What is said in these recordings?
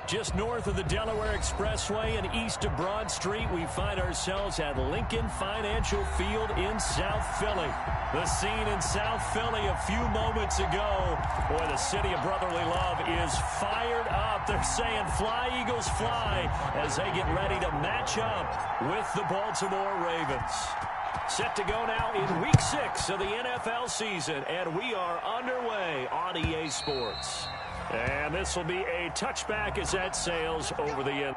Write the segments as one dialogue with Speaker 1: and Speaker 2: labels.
Speaker 1: Just north of the Delaware Expressway and east of Broad Street, we find ourselves at Lincoln Financial Field in South Philly. The scene in South Philly a few moments ago. Boy, the city of brotherly love is fired up. They're saying, "Fly, Eagles, fly," as they get ready to match up with the Baltimore Ravens. Set to go now in Week 6 of the NFL season, and we are underway on EA Sports. And this will be a touchback as that sails over the end.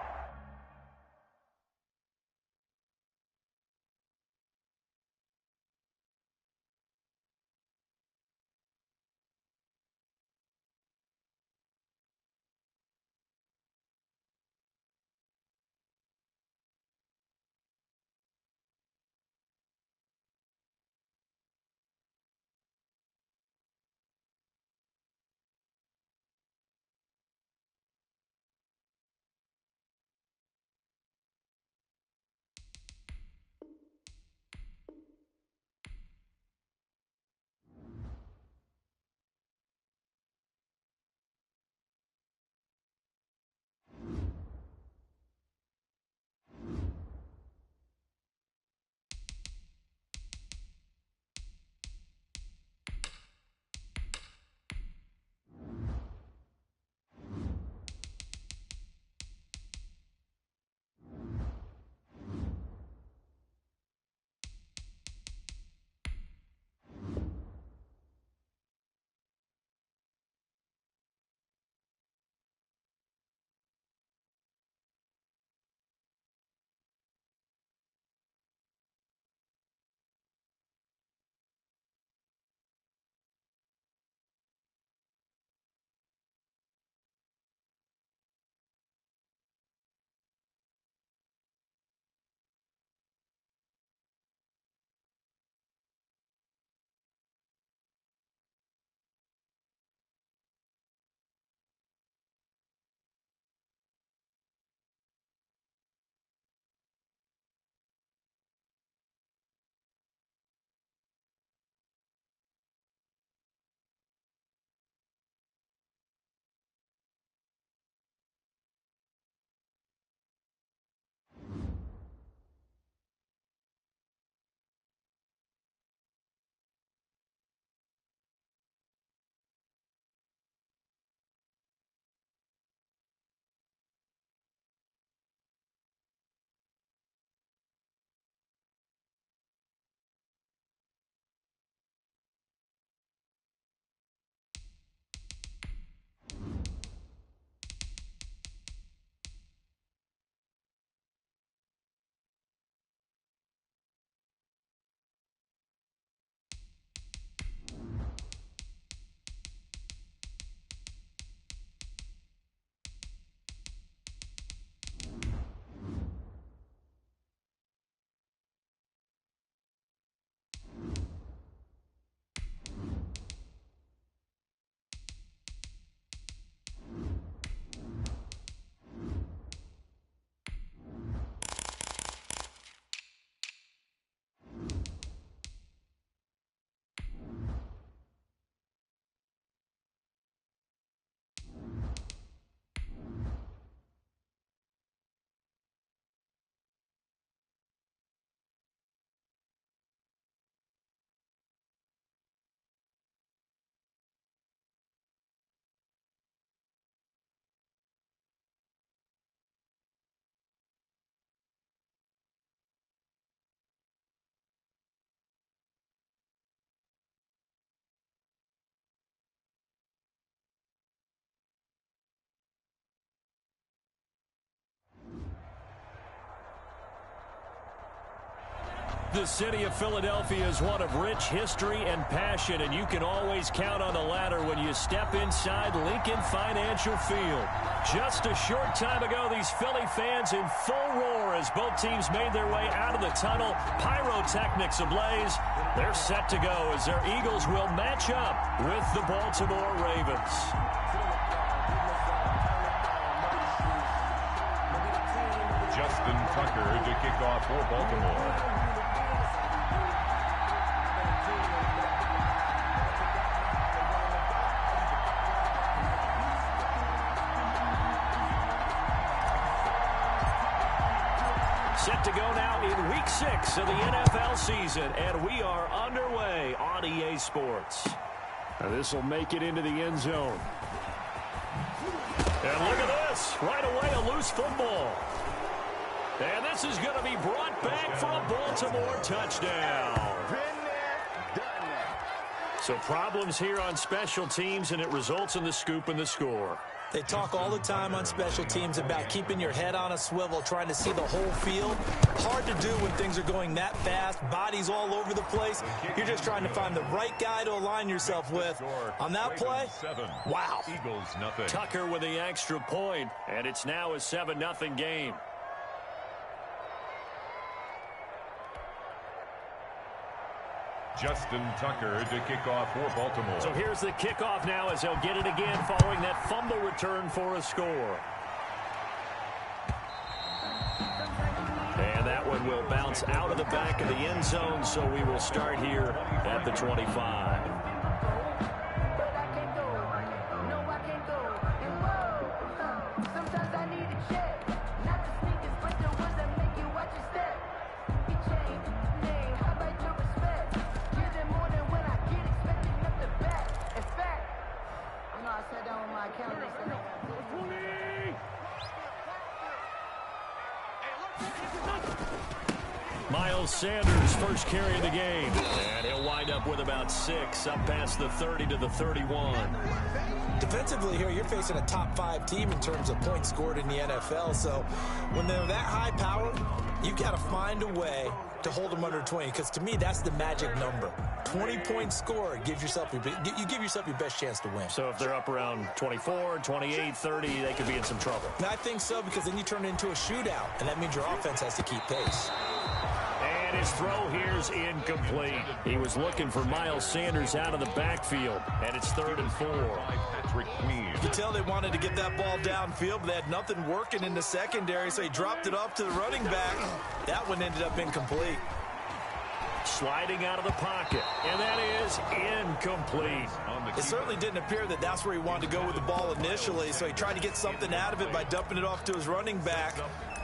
Speaker 1: The city of Philadelphia is one of rich history and passion, and you can always count on the latter when you step inside Lincoln Financial Field. Just a short time ago, these Philly fans in full roar as both teams made their way out of the tunnel. Pyrotechnics ablaze. They're set to go as their Eagles will match up with the Baltimore Ravens.
Speaker 2: Justin Tucker to kick off for Baltimore.
Speaker 1: Set to go now in Week 6 of the NFL season, and we are underway on EA Sports. This will make it into the end zone. And look at this. Right away, a loose football. And this is going to be brought back for a Baltimore touchdown. So problems here on special teams, and it results in the scoop and the score.
Speaker 3: They talk all the time on special teams about keeping your head on a swivel, trying to see the whole field. Hard to do when things are going that fast, bodies all over the place. You're just trying to find the right guy to align yourself with. On that play, wow.
Speaker 2: Eagles, nothing.
Speaker 1: Tucker with the extra point, and it's now a 7-0 game.
Speaker 2: Justin Tucker to kick off for Baltimore.
Speaker 1: So here's the kickoff now as they'll get it again following that fumble return for a score. And that one will bounce out of the back of the end zone, so we will start here at the 25. Miles Sanders, first carry of the game. And he'll wind up with about 6, up past the 30 to the 31.
Speaker 3: Defensively here, you're facing a top 5 team in terms of points scored in the NFL. So when they're that high power, you got to find a way to hold them under 20. Because to me, that's the magic number. 20 points scored, you give yourself your best chance to win.
Speaker 1: So if they're up around 24, 28, 30, they could be in some trouble.
Speaker 3: And I think so, because then you turn it into a shootout, and that means your offense has to keep pace.
Speaker 1: And his throw here's incomplete. He was looking for Miles Sanders out of the backfield, and it's 3rd and 4.
Speaker 3: You could tell they wanted to get that ball downfield, but they had nothing working in the secondary, so he dropped it off to the running back. That one ended up incomplete.
Speaker 1: Sliding out of the pocket, and that is incomplete.
Speaker 3: It certainly didn't appear that that's where he wanted to go with the ball initially, so he tried to get something out of it by dumping it off to his running back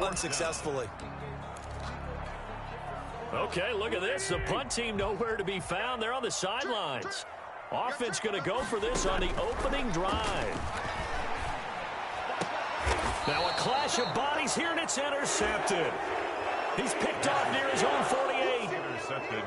Speaker 3: unsuccessfully.
Speaker 1: Okay, look at this. The punt team nowhere to be found. They're on the sidelines. Offense going to go for this on the opening drive. Now a clash of bodies here, and it's intercepted. He's picked off near his own 48.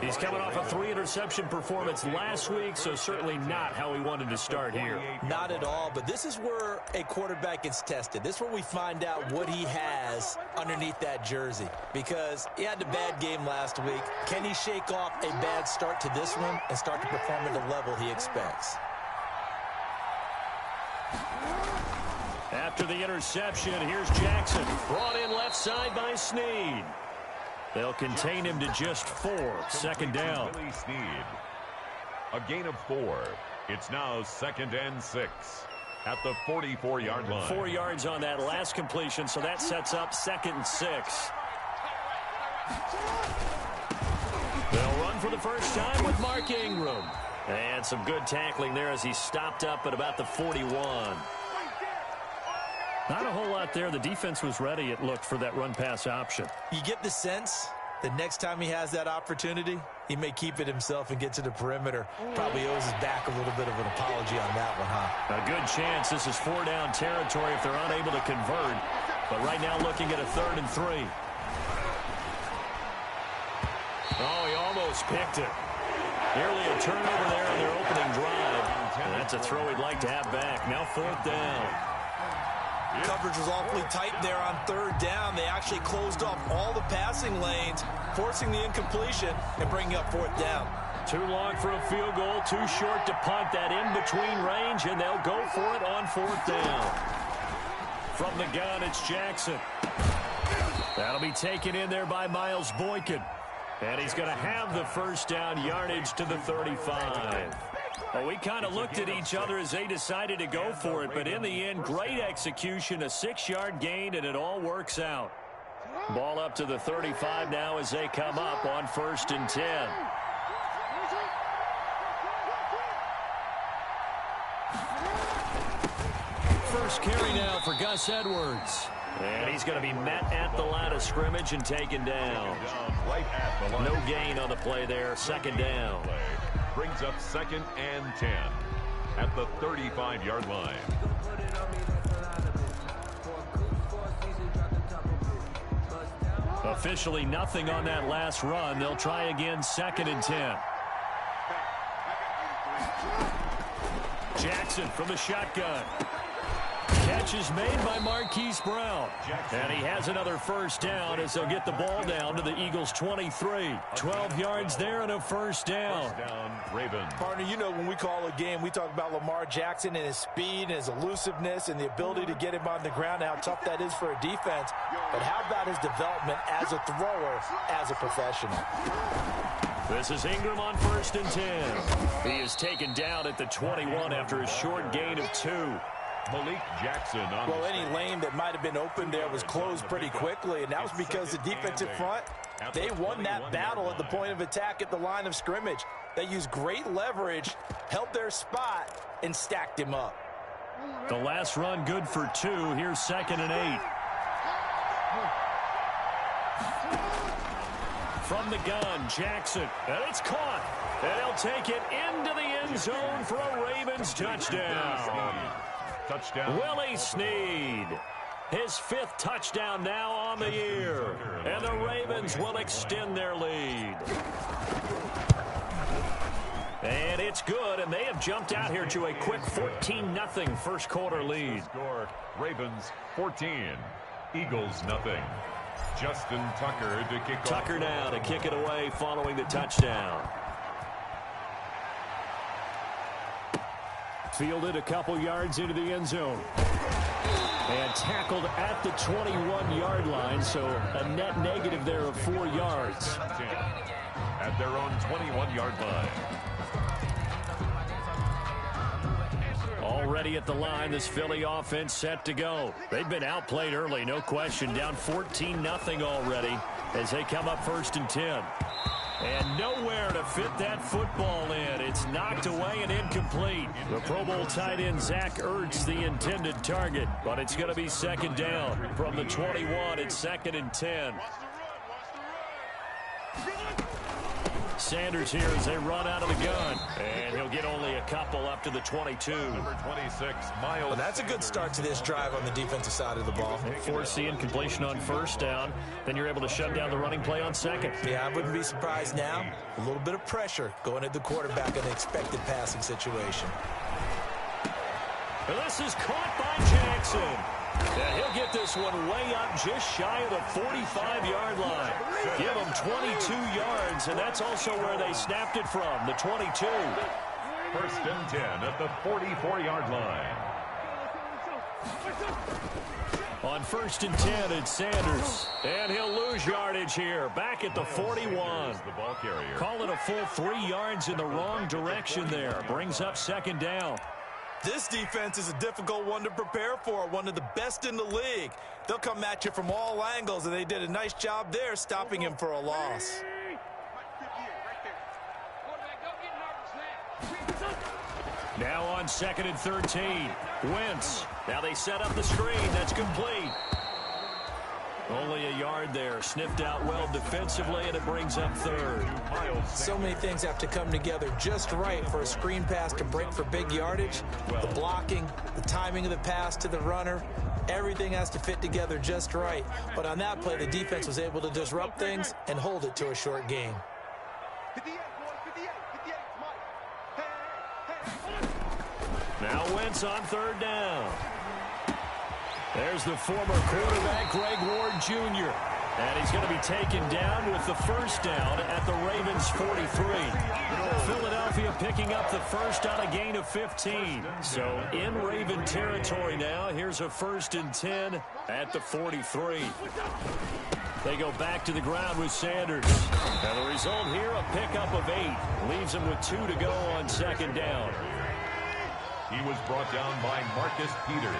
Speaker 1: He's coming off a 3-interception performance last week, so certainly not how he wanted to start here.
Speaker 3: Not at all, but this is where a quarterback gets tested. This is where we find out what he has underneath that jersey, because he had a bad game last week. Can he shake off a bad start to this one and start to perform at the level he expects?
Speaker 1: After the interception, here's Jackson. Brought in left side by Snead. They'll contain him to just 4. 2nd down.
Speaker 2: A gain of 4. It's now 2nd and 6 at the 44-yard line.
Speaker 1: 4 yards on that last completion, so that sets up 2nd and 6. They'll run for the first time with Mark Ingram. And some good tackling there as he stopped up at about the 41. Not a whole lot there. The defense was ready, it looked, for that run-pass option.
Speaker 3: You get the sense that next time he has that opportunity, he may keep it himself and get to the perimeter. Probably owes his back a little bit of an apology on that one, huh?
Speaker 1: A good chance. This is 4-down territory if they're unable to convert. But right now looking at a 3rd and 3. Oh, he almost picked it. Nearly a turnover there on their opening drive. And that's a throw he'd like to have back. Now 4th down.
Speaker 3: Coverage was awfully tight there on 3rd down. They actually closed off all the passing lanes, forcing the incompletion and bringing up 4th down.
Speaker 1: Too long for a field goal, too short to punt. That in-between range, and they'll go for it on 4th down. From the gun, it's Jackson. That'll be taken in there by Miles Boykin. And he's going to have the first down, yardage to the 35. Well, we kind of looked at each other as they decided to go for it, but in the end, great execution, a 6-yard gain, and it all works out. Ball up to the 35 now as they come up on 1st and 10. First carry now for Gus Edwards. And he's going to be met at the line of scrimmage and taken down. No gain on the play there. Second down.
Speaker 2: Brings up 2nd and 10 at the 35-yard line.
Speaker 1: Officially nothing on that last run. They'll try again 2nd and 10. Jackson from the shotgun. Catch is made by Marquise Brown. And he has another first down as they'll get the ball down to the Eagles' 23. 12 yards there and a first down.
Speaker 2: First down, Ravens.
Speaker 3: Partner, you know when we call a game, we talk about Lamar Jackson and his speed and his elusiveness and the ability to get him on the ground and how tough that is for a defense. But how about his development as a thrower, as a professional?
Speaker 1: This is Ingram on 1st and 10. He is taken down at the 21 after a short gain of 2.
Speaker 2: Malik Jackson on
Speaker 3: well, any lane that might have been open there was closed pretty quickly, and that was because the defensive front, they won that battle at the point of attack at the line of scrimmage. They used great leverage, held their spot, and stacked him up.
Speaker 1: The last run good for 2. Here's 2nd and 8. From the gun, Jackson, and it's caught. And he'll take it into the end zone for a Ravens touchdown. Willie Snead, his 5th touchdown now on the year. And the Ravens will extend their lead. And it's good, and they have jumped out here to a quick 14-0 first quarter lead.
Speaker 2: Score, Ravens 14, Eagles nothing. Justin Tucker to kick off.
Speaker 1: Tucker now to kick it away following the touchdown. Fielded a couple yards into the end zone. And tackled at the 21-yard line, so a net negative there of 4 yards.
Speaker 2: At their own 21-yard line.
Speaker 1: Already at the line, this Philly offense set to go. They've been outplayed early, no question. Down 14-0 already as they come up 1st and 10. And nowhere to fit that football in. It's knocked away and incomplete. The Pro Bowl tight end Zach Ertz, the intended target. But it's going to be 2nd down. From the 21, it's 2nd and 10. Sanders here as they run out of the gun. And he'll get only a couple up to the 22.
Speaker 2: Number 26, Miles.
Speaker 3: Well, that's a good start to this drive on the defensive side of the ball.
Speaker 1: Force the incompletion on 1st down. Then you're able to shut down the running play on 2nd.
Speaker 3: Yeah, I wouldn't be surprised now. A little bit of pressure going at the quarterback in an expected passing situation.
Speaker 1: And this is caught by Jackson. And he'll get this one way up just shy of the 45-yard line. Give him 22 yards, and that's also where they snapped it from, the 22.
Speaker 2: 1st and 10 at the 44-yard line.
Speaker 1: On 1st and 10, it's Sanders. And he'll lose yardage here, back at the 41.
Speaker 2: The ball carrier.
Speaker 1: Call it a full 3 yards in the wrong direction there. Brings up 2nd down.
Speaker 3: This defense is a difficult one to prepare for, one of the best in the league. They'll come at you from all angles, and they did a nice job there stopping him for a loss.
Speaker 1: Now on 2nd and 13. Wentz. Now they set up the screen. That's complete. Only a yard there. Sniffed out well defensively, and it brings up 3rd.
Speaker 3: So many things have to come together just right for a screen pass to break for big yardage. The blocking, the timing of the pass to the runner, everything has to fit together just right. But on that play, the defense was able to disrupt things and hold it to a short gain.
Speaker 1: Now Wentz on 3rd down. There's the former quarterback, Greg Ward Jr. And he's going to be taken down with the 1st down at the Ravens' 43. Philadelphia picking up the 1st on a gain of 15. So in Raven territory now. Here's a 1st and 10 at the 43. They go back to the ground with Sanders. And the result here, a pickup of 8. Leaves them with 2 to go on 2nd down.
Speaker 2: He was brought down by Marcus Peters.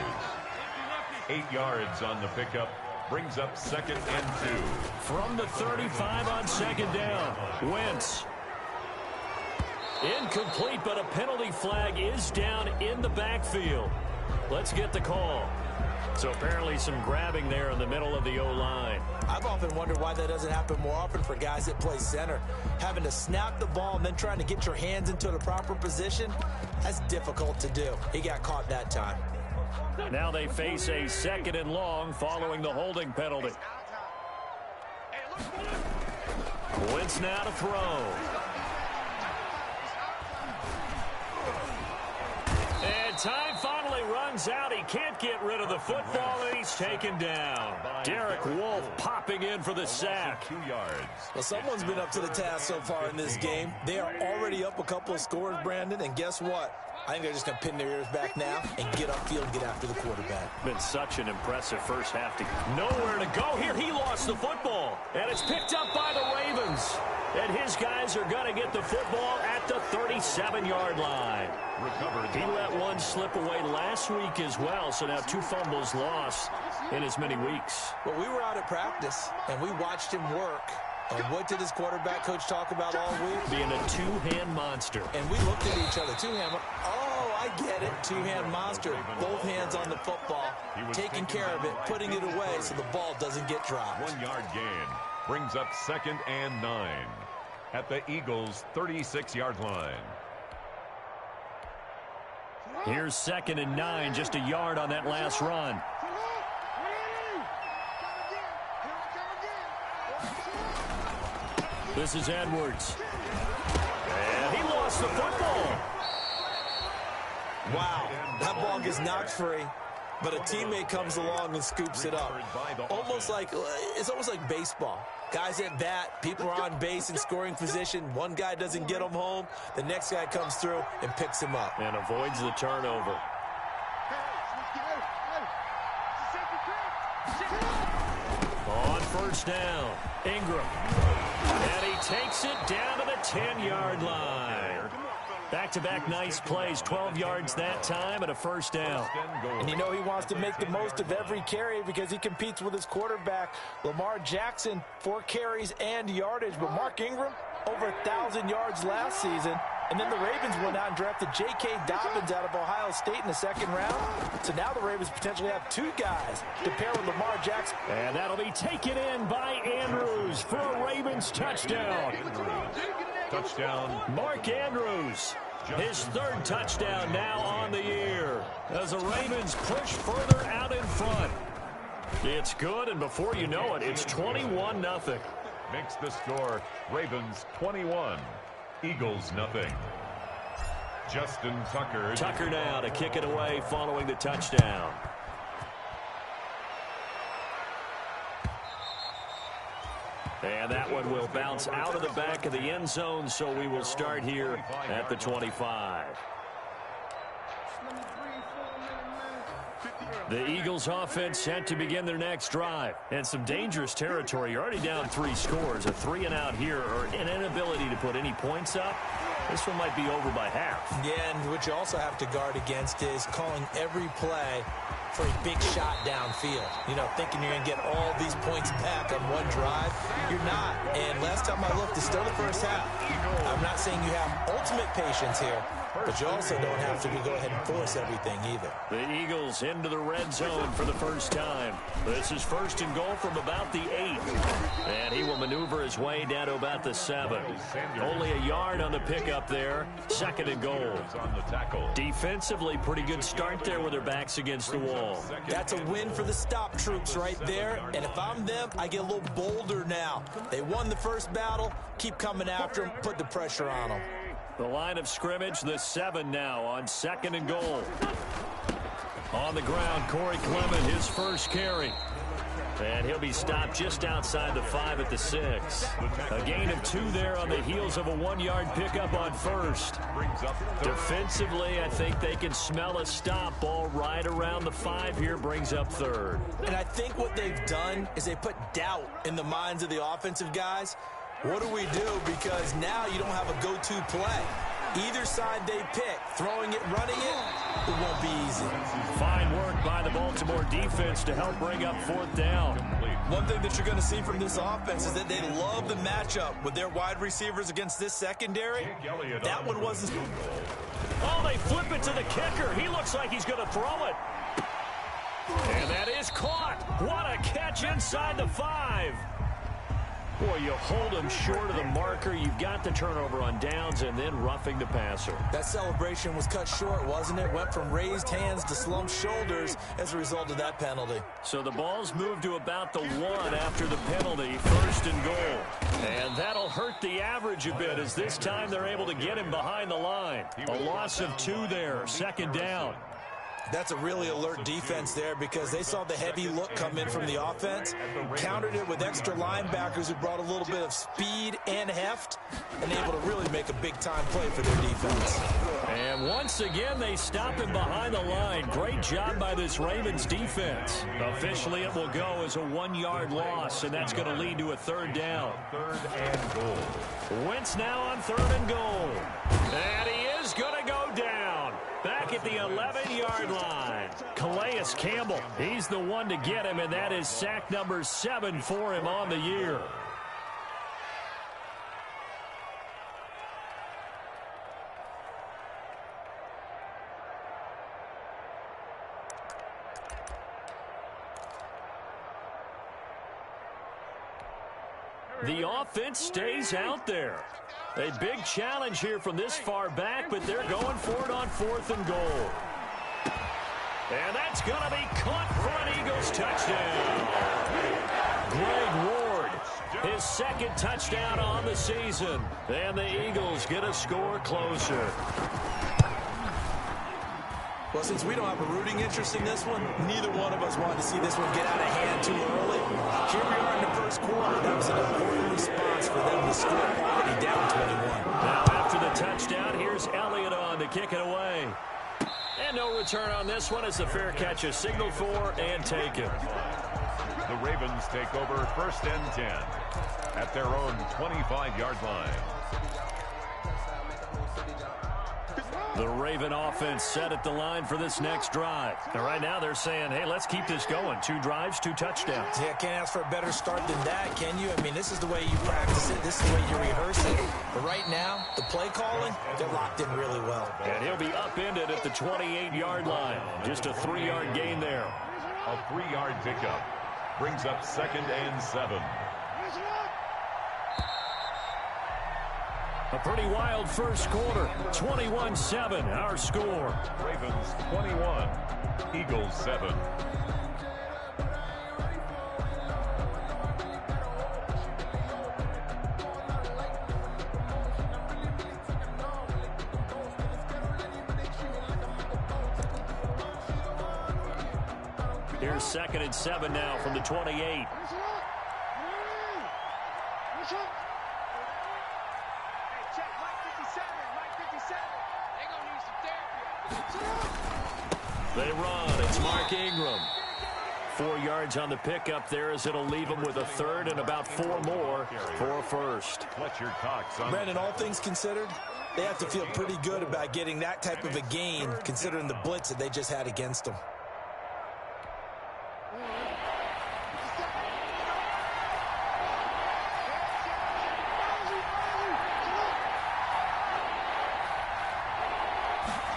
Speaker 2: 8 yards on the pickup. Brings up 2nd and 2.
Speaker 1: From the 35 on 2nd down. Wentz. Incomplete, but a penalty flag is down in the backfield. Let's get the call. So apparently some grabbing there in the middle of the O-line.
Speaker 3: I've often wondered why that doesn't happen more often for guys that play center. Having to snap the ball and then trying to get your hands into the proper position, that's difficult to do. He got caught that time.
Speaker 1: Now they face a 2nd and long following the holding penalty. Wentz now to throw. And time finally runs out. He can't get rid of the football, and he's taken down. Derek Wolfe popping in for the sack.
Speaker 2: 2 yards.
Speaker 3: Well, someone's been up to the task so far in this game. They are already up a couple of scores, Brandon, and guess what? I think they're just going to pin their ears back now and get upfield and get after the quarterback.
Speaker 1: Been such an impressive first half. Nowhere to go here. He lost the football, and it's picked up by the Ravens. And his guys are going to get the football at the 37-yard line. He let one slip away last week as well, so now 2 fumbles lost in as many weeks.
Speaker 3: Well, we were out at practice, and we watched him work. And what did his quarterback coach talk about all week?
Speaker 1: Being a two-hand monster.
Speaker 3: And we looked at each other. Two-hand. Oh, I get it. Two-hand monster. Both hands on the football. Taking care of it. Putting it away so the ball doesn't get dropped.
Speaker 2: 1-yard gain. Brings up 2nd and 9. At the Eagles' 36-yard line.
Speaker 1: Here's 2nd and 9. Just a yard on that last run. This is Edwards. And he lost the football.
Speaker 3: Wow, that ball gets knocked free, but a teammate comes along and scoops it up. It's almost like baseball. Guys at bat, people are on base in scoring position. One guy doesn't get him home. The next guy comes through and picks him up.
Speaker 1: And avoids the turnover. On first down, Ingram. And he takes it down to the 10-yard line. Back-to-back nice plays, 12 yards that time and a first down.
Speaker 3: And you know he wants to make the most of every carry because he competes with his quarterback, Lamar Jackson, 4 carries and yardage. But Mark Ingram, over 1,000 yards last season. And then the Ravens went out and drafted J.K. Dobbins out of Ohio State in the 2nd round. So now the Ravens potentially have 2 guys to pair with Lamar Jackson.
Speaker 1: And that'll be taken in by Andrews for a Ravens touchdown.
Speaker 2: Touchdown.
Speaker 1: Mark Andrews, his 3rd touchdown now on the year as the Ravens push further out in front. It's good, and before you know it, it's 21-0.
Speaker 2: Makes the score Ravens 21, Eagles nothing. Justin Tucker.
Speaker 1: Tucker now to kick it away following the touchdown. And that one will bounce out of the back of the end zone, so we will start here at the 25. The Eagles offense set to begin their next drive. And some dangerous territory. You're already down 3 scores. A 3-and-out here or an inability to put any points up. This one might be over by half.
Speaker 3: Yeah, and what you also have to guard against is calling every play for a big shot downfield. You know, thinking you're going to get all these points back on one drive. You're not. And last time I looked, it's still the first half. I'm not saying you have ultimate patience here, but you also don't have to go ahead and force everything either.
Speaker 1: The Eagles into the red zone for the first time. This is 1st and goal from about the 8. And he will maneuver his way down to about the 7. Only a yard on the pickup there. 2nd and goal. Defensively, pretty good start there with their backs against the wall.
Speaker 3: That's a win for the stop troops right there. And if I'm them, I get a little bolder now. They won the first battle. Keep coming after them. Put the pressure on them.
Speaker 1: The line of scrimmage, the 7 now on 2nd and goal. On the ground, Corey Clement, his first carry. And he'll be stopped just outside the 5 at the 6. A gain of 2 there on the heels of a 1-yard pickup on first. Defensively, I think they can smell a stop. Ball right around the 5 here, brings up 3rd.
Speaker 3: And I think what they've done is they put doubt in the minds of the offensive guys. What do we do? Because now you don't have a go-to play. Either side they pick, throwing it, running it won't be easy.
Speaker 1: Fine work by the Baltimore defense to help bring up 4th down.
Speaker 3: One thing that you're going to see from this offense is that they love the matchup with their wide receivers against this secondary. That one wasn't.
Speaker 1: Oh, they flip it to the kicker. He looks like he's going to throw it. And that is caught. What a catch inside the 5. Boy, you hold him short of the marker. You've got the turnover on downs and then roughing the passer.
Speaker 3: That celebration was cut short, wasn't it? Went from raised hands to slumped shoulders as a result of that penalty.
Speaker 1: So the ball's moved to about the 1 after the penalty, 1st and goal. And that'll hurt the average a bit as this time they're able to get him behind the line. A loss of 2 there, 2nd down.
Speaker 3: That's a really alert defense there because they saw the heavy look come in from the offense, countered it with extra linebackers who brought a little bit of speed and heft, and able to really make a big-time play for their defense.
Speaker 1: And once again, they stop him behind the line. Great job by this Ravens defense. Officially, it will go as a 1-yard loss, and that's going to lead to a 3rd down.
Speaker 2: 3rd and goal.
Speaker 1: Wentz now on 3rd and goal. And he is going to go down. Back at the 11-yard line. Calais Campbell, he's the one to get him, and that is sack number 7 for him on the year. The offense stays out there. A big challenge here from this far back, but they're going for it on 4th and goal. And that's going to be caught for an Eagles touchdown. Greg Ward, his 2nd touchdown on the season. And the Eagles get a score closer.
Speaker 3: Well, since we don't have a rooting interest in this one, neither one of us wanted to see this one get out of hand too early. Here we are in the 1st quarter. That was an important response for them to score already down 21.
Speaker 1: Now after the touchdown, here's Elliott on to kick it away. And no return on this one as the fair catch is signaled for and taken.
Speaker 2: The Ravens take over 1st and 10 at their own 25-yard line.
Speaker 1: The Raven offense set at the line for this next drive. And right now they're saying, hey, let's keep this going. 2 drives, 2 touchdowns.
Speaker 3: Yeah, can't ask for a better start than that, can you? I mean, this is the way you practice it. This is the way you rehearse it. But right now, the play calling, they're locked in really well.
Speaker 1: And he'll be upended at the 28-yard line. Just a 3-yard gain there.
Speaker 2: A 3-yard pickup brings up 2nd and 7.
Speaker 1: A pretty wild 1st quarter. 21-7, our score.
Speaker 2: Ravens 21, Eagles 7.
Speaker 1: Here's 2nd and 7 now from the 28. They run. It's Mark Ingram. 4 yards on the pickup there as it'll leave them with a 3rd and about 4 more for a 1st.
Speaker 2: Fletcher Cox on.
Speaker 3: Brandon, all things considered, they have to feel pretty good about getting that type of a gain considering the blitz that they just had against them.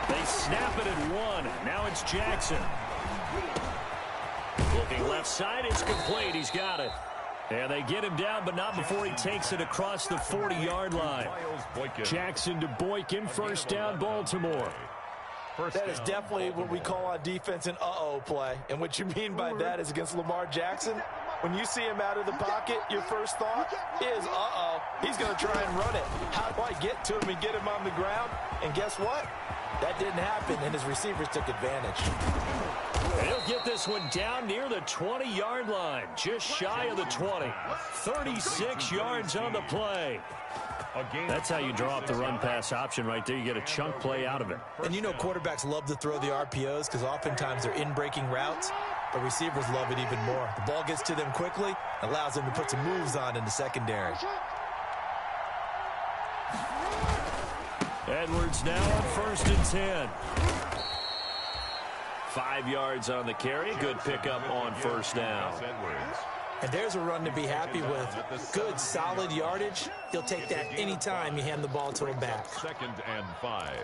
Speaker 1: They snap it at 1. Now it's Jackson. Looking left side, it's complete. He's got it. And they get him down, but not before he takes it across the 40-yard line. Jackson to Boykin, 1st down, Baltimore.
Speaker 3: That is definitely what we call on defense an uh-oh play. And what you mean by that is against Lamar Jackson, when you see him out of the pocket, your first thought is, uh-oh, he's going to try and run it. How do I get to him and get him on the ground? And guess what? That didn't happen, and his receivers took advantage.
Speaker 1: And he'll get this one down near the 20-yard line, just shy of the 20. 36 yards on the play. That's how you draw up the run-pass option right there. You get a chunk play out of it.
Speaker 3: And you know quarterbacks love to throw the RPOs because oftentimes they're in-breaking routes, but receivers love it even more. The ball gets to them quickly, allows them to put some moves on in the secondary.
Speaker 1: Edwards now on 1st and 10. 5 yards on the carry. Good pickup on 1st down.
Speaker 3: And there's a run to be happy with. Good, solid yardage. He'll take that anytime you hand the ball to him back.
Speaker 2: 2nd and 5.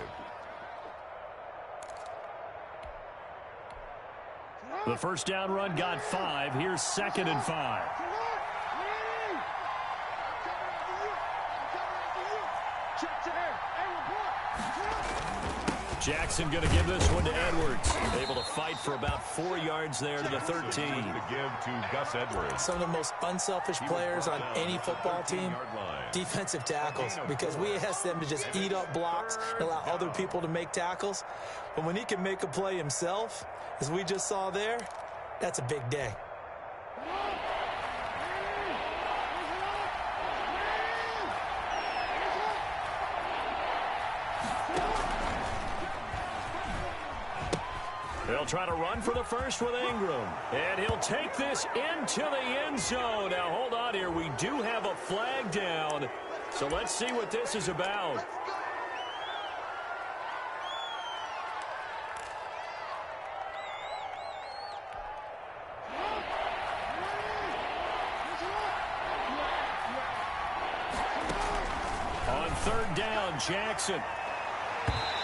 Speaker 1: The first down run got 5. Here's 2nd and 5. Jackson going to give this one to Edwards. Able to fight for about 4 yards there to the 13.
Speaker 2: To give to Gus Edwards.
Speaker 3: Some of the most unselfish players on any football team, defensive tackles, because we ask them to just eat up blocks and allow other people to make tackles. But when he can make a play himself, as we just saw there, that's a big day.
Speaker 1: They'll try to run for the first with Ingram. And he'll take this into the end zone. Now, hold on here. We do have a flag down. So let's see what this is about. On 3rd down, Jackson.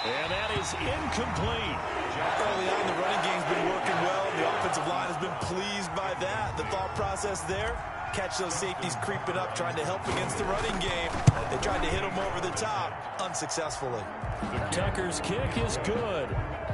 Speaker 1: And that is incomplete.
Speaker 3: Early on, the running game's been working well. The offensive line has been pleased by that. The thought process there, catch those safeties creeping up, trying to help against the running game. They tried to hit them over the top, unsuccessfully.
Speaker 1: Tucker's kick is good.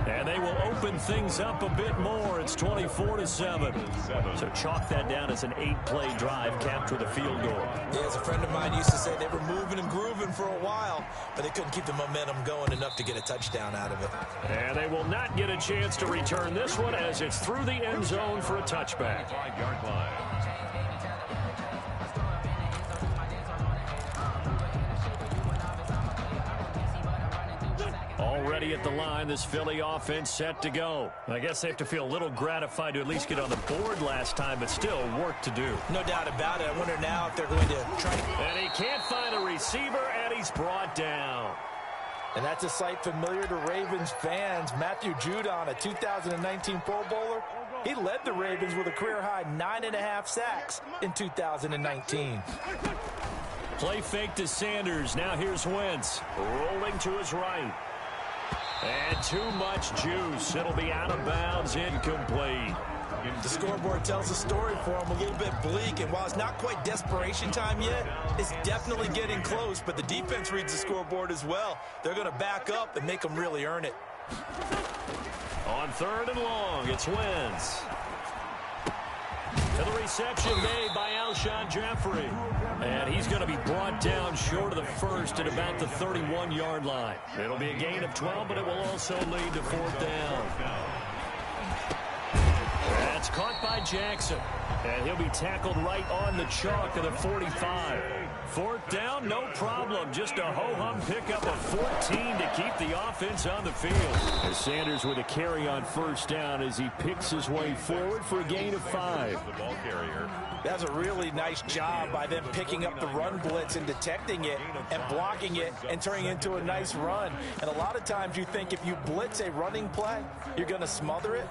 Speaker 1: And they will open things up a bit more. It's 24-7. So chalk that down as an 8-play drive capped with a field goal.
Speaker 3: Yeah, as a friend of mine used to say, they were moving and grooving for a while, but they couldn't keep the momentum going enough to get a touchdown out of it.
Speaker 1: And they will not get a chance to return this one as it's through the end zone for a touchback.
Speaker 2: 5-yard line.
Speaker 1: Already at the line, this Philly offense set to go. I guess they have to feel a little gratified to at least get on the board last time, but still work to do.
Speaker 3: No doubt about it. I wonder now if they're going to try to...
Speaker 1: And he can't find a receiver, and he's brought down.
Speaker 3: And that's a sight familiar to Ravens fans. Matthew Judon, a 2019 Pro Bowler, he led the Ravens with a career-high 9.5 sacks in 2019.
Speaker 1: Play fake to Sanders. Now here's Wentz. Rolling to his right. And too much juice. It'll be out of bounds, incomplete.
Speaker 3: The scoreboard tells a story for him, a little bit bleak, and while it's not quite desperation time yet, it's definitely getting close, but the defense reads the scoreboard as well. They're going to back up and make them really earn it.
Speaker 1: On 3rd and long, it's Wentz. To the reception made by Alshon Jeffrey. And he's going to be brought down short of the first at about the 31-yard line. It'll be a gain of 12, but it will also lead to 4th down. That's caught by Jackson. And he'll be tackled right on the chalk of the 45. 4th down, no problem. Just a ho-hum pickup of 14 to keep the offense on the field. As Sanders with a carry on 1st down as he picks his way forward for a gain of 5.
Speaker 2: The ball carrier.
Speaker 3: That's a really nice job by them picking up the run blitz and detecting it and blocking it and turning it into a nice run. And a lot of times you think if you blitz a running play, you're going to smother it.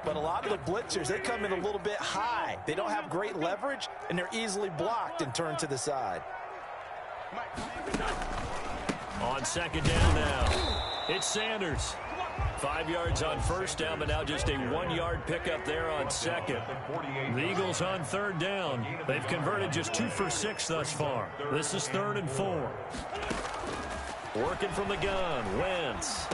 Speaker 3: But a lot of the blitzers, they come in a little bit high. They don't have great leverage, and they're easily blocked and turned to the side.
Speaker 1: On 2nd down now, it's Sanders. 5 yards on 1st down, but now just a 1-yard pickup there on 2nd. The Eagles on 3rd down. They've converted just 2 for 6 thus far. This is 3rd and 4. Working from the gun, Wentz.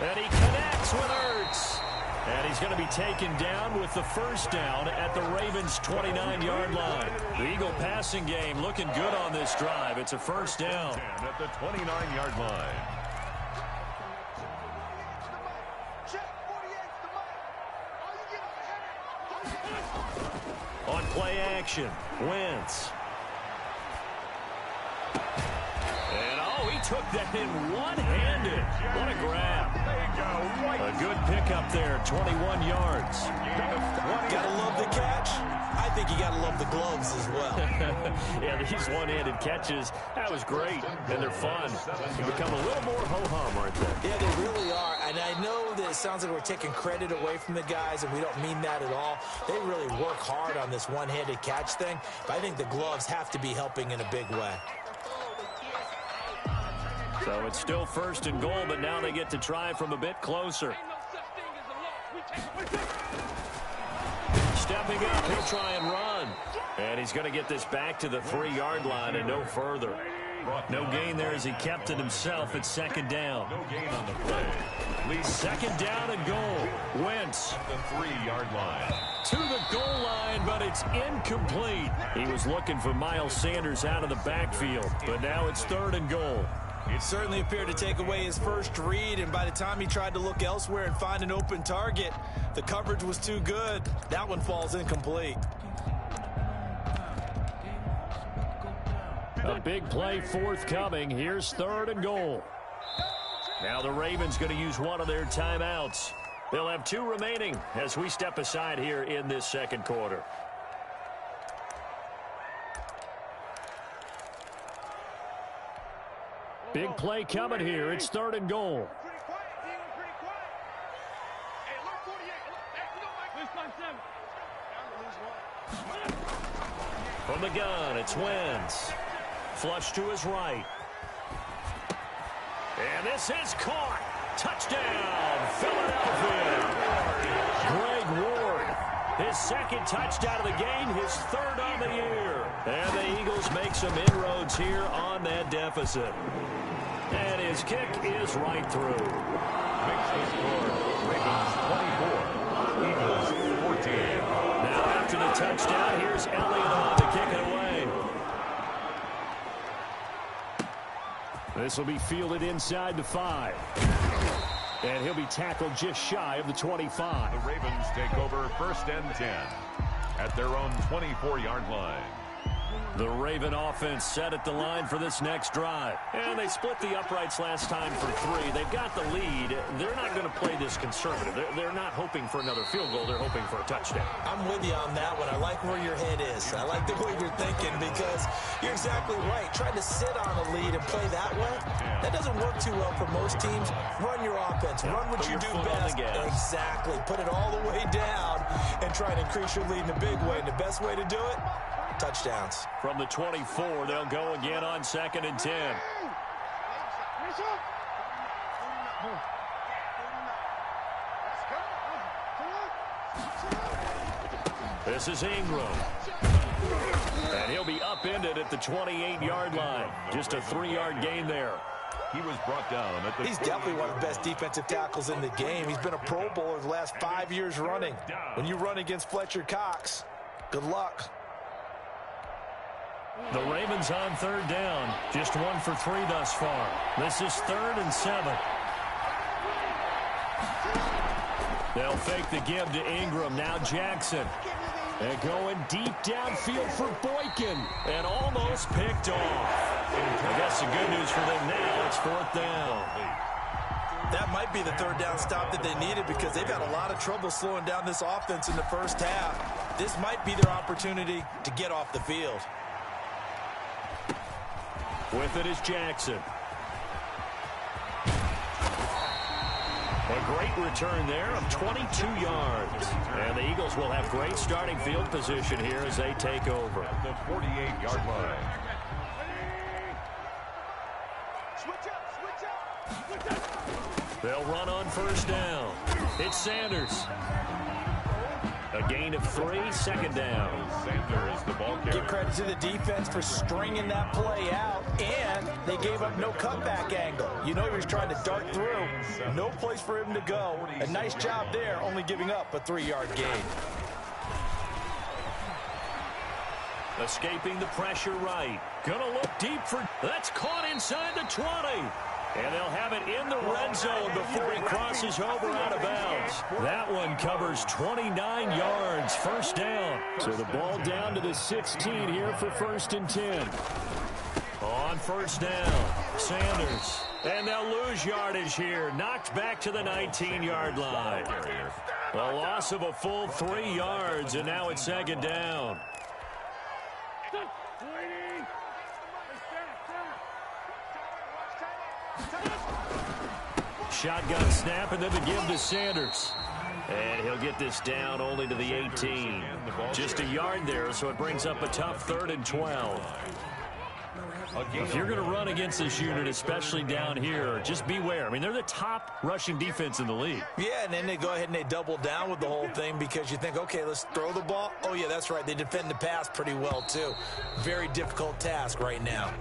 Speaker 1: And he connects with Ertz. And he's going to be taken down with the 1st down at the Ravens' 29-yard line. The Eagle passing game looking good on this drive. It's a 1st down.
Speaker 2: At the 29-yard line.
Speaker 1: On play action, Wentz. And he took that in one-handed. What a grab. A good pickup there, 21 yards.
Speaker 3: Gotta love the catch. I think you gotta love the gloves as well.
Speaker 1: Yeah, these one-handed catches, that was great, and they're fun. They become a little more ho-hum, aren't they?
Speaker 3: Yeah, they really are. And I know that it sounds like we're taking credit away from the guys, and we don't mean that at all. They really work hard on this one-handed catch thing, but I think the gloves have to be helping in a big way.
Speaker 1: So it's still 1st and goal, but now they get to try from a bit closer. Stepping up, he'll try and run. And he's going to get this back to the 3-yard line and no further. No gain there as he kept it himself at second down.
Speaker 2: No gain on the play.
Speaker 1: Second down and goal. Wentz.
Speaker 2: At the 3-yard line.
Speaker 1: To the goal line, but it's incomplete. He was looking for Miles Sanders out of the backfield, but now it's 3rd and goal.
Speaker 3: It certainly appeared to take away his first read, and by the time he tried to look elsewhere and find an open target, the coverage was too good. That one falls incomplete.
Speaker 1: A big play forthcoming. Here's 3rd and goal. Now the Ravens going to use one of their timeouts. They'll have 2 remaining as we step aside here in this second quarter. Big play coming here. It's 3rd and goal. From the gun, it's Wentz. Flush to his right. And this is caught. Touchdown, Philadelphia. Greg Ward, his 2nd touchdown of the game, his 3rd on the year. And the Eagles make some inroads here on that deficit. And his kick is right through.
Speaker 2: Makes the score Ravens 24, Eagles 14.
Speaker 1: Now after the touchdown, here's Elliott on to kick it away. This will be fielded inside the 5. And he'll be tackled just shy of the 25.
Speaker 2: The Ravens take over 1st and 10 at their own 24-yard line.
Speaker 1: The Raven offense set at the line for this next drive. And they split the uprights last time for 3. They've got the lead. They're not going to play this conservative. They're not hoping for another field goal. They're hoping for a touchdown.
Speaker 3: I'm with you on that one. I like where your head is. I like the way you're thinking because you're exactly right. Trying to sit on a lead and play that way, that doesn't work too well for most teams. Run your offense. Run what you do best. Exactly. Put it all the way down and try and increase your lead in a big way. And the best way to do it, touchdowns.
Speaker 1: From the 24, they'll go again on 2nd and 10. This is Ingram. And he'll be upended at the 28-yard line. Just a 3-yard gain there.
Speaker 2: He was brought down at the...
Speaker 3: He's definitely one of the best defensive tackles in the game. He's been a Pro Bowler the last 5 years running. When you run against Fletcher Cox, good luck.
Speaker 1: The Ravens on 3rd down. Just 1 for 3 thus far. This is 3rd and 7. They'll fake the give to Ingram. Now Jackson. And going deep downfield for Boykin. And almost picked off. I guess the good news for them now, it's 4th down.
Speaker 3: That might be the 3rd down stop that they needed because they've had a lot of trouble slowing down this offense in the first half. This might be their opportunity to get off the field.
Speaker 1: With it is Jackson. A great return there of 22 yards. And the Eagles will have great starting field position here as they take over.
Speaker 2: At the 48-yard line.
Speaker 1: They'll run on 1st down. It's Sanders. A gain of 3, 2nd down.
Speaker 2: Sanders, the ball carrier.
Speaker 3: Give credit to the defense for stringing that play out, and they gave up no cutback angle. You know he was trying to dart through. No place for him to go. A nice job there, only giving up a 3-yard gain.
Speaker 1: Escaping the pressure right. Gonna look deep for... That's caught inside the 20. And they'll have it in the red zone before he crosses over out of bounds. That one covers 29 yards, 1st down. So the ball down to the 16 here for 1st and 10. On 1st down, Sanders. And they'll lose yardage here. Knocked back to the 19-yard line. A loss of a full 3 yards, and now it's 2nd down. Shotgun snap, and then the give to Sanders. And he'll get this down only to the 18. Just a yard there, so it brings up a tough 3rd and 12. If you're going to run against this unit, especially down here, just beware. I mean, they're the top rushing defense in the league.
Speaker 3: Yeah, and then they go ahead and they double down with the whole thing because you think, okay, let's throw the ball. Oh, yeah, that's right. They defend the pass pretty well, too. Very difficult task right now.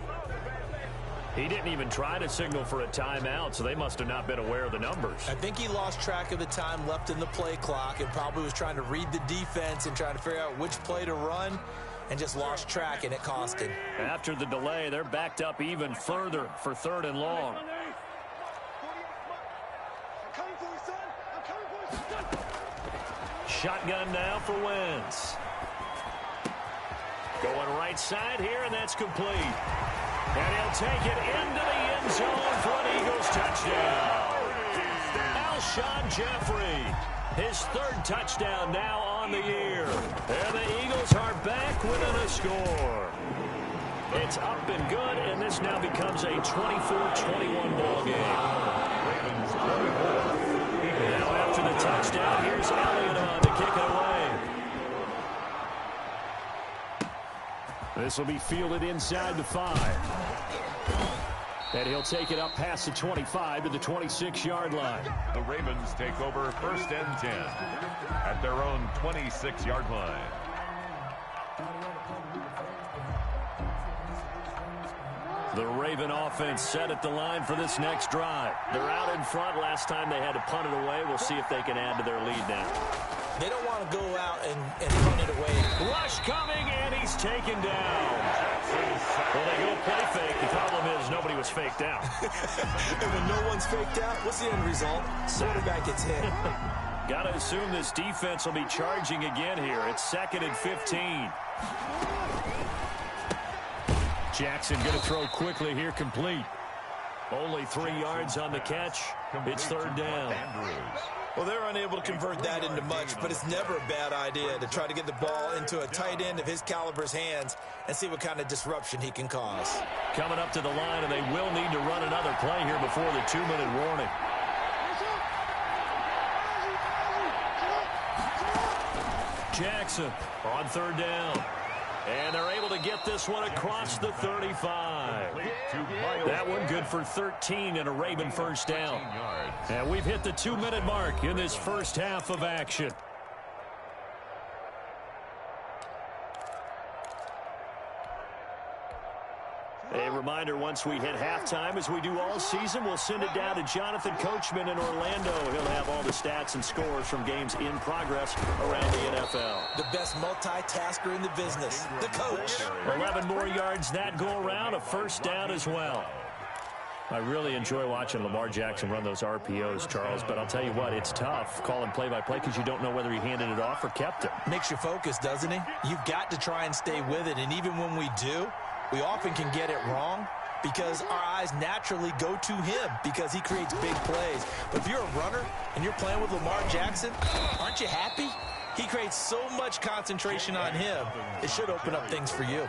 Speaker 1: He didn't even try to signal for a timeout, so they must have not been aware of the numbers.
Speaker 3: I think he lost track of the time left in the play clock and probably was trying to read the defense and trying to figure out which play to run and just lost track, and it cost him.
Speaker 1: After the delay, they're backed up even further for 3rd and long. Shotgun now for Wentz. Going right side here, and that's complete. And he'll take it into the end zone for an Eagles touchdown. Alshon Jeffrey, his 3rd touchdown now on the year. And the Eagles are back within a score. It's up and good, and this now becomes a 24-21 ball game. Now after the touchdown, here's Elliott on to kick it away. This will be fielded inside the 5. And he'll take it up past the 25 to the 26-yard line.
Speaker 2: The Ravens take over 1st and 10 at their own 26-yard line.
Speaker 1: The Raven offense set at the line for this next drive. They're out in front. Last time they had to punt it away. We'll see if they can add to their lead now.
Speaker 3: They don't want to go out and punt it away.
Speaker 1: Rush coming, and he's taken down. Well, they go play fake. The problem is nobody was faked out.
Speaker 3: And when no one's faked out, what's the end result? Quarterback gets hit.
Speaker 1: Got to assume this defense will be charging again here. It's 2nd and 15. Jackson going to throw quickly here, complete. Only 3 yards on the catch. It's 3rd down.
Speaker 3: Well, they're unable to convert that into much, but it's never a bad idea to try to get the ball into a tight end of his caliber's hands and see what kind of disruption he can cause.
Speaker 1: Coming up to the line, and they will need to run another play here before the 2-minute warning. Jackson on 3rd down. And they're able to get this one across the 35. That one good for 13 and a Raven 1st down. And we've hit the 2-minute mark in this first half of action. A reminder, once we hit halftime, as we do all season, we'll send it down to Jonathan Coachman in Orlando. He'll have all the stats and scores from games in progress around the NFL.
Speaker 3: The best multitasker in the business, the coach.
Speaker 1: 11 more yards that go around, a 1st down as well. I really enjoy watching Lamar Jackson run those RPOs, Charles, but I'll tell you what, it's tough calling play-by-play because you don't know whether he handed it off or kept it.
Speaker 3: Makes you focus, doesn't he? You've got to try and stay with it, and even when we do, we often can get it wrong because our eyes naturally go to him because he creates big plays. But if you're a runner and you're playing with Lamar Jackson, aren't you happy? He creates so much concentration on him, it should open up things for you.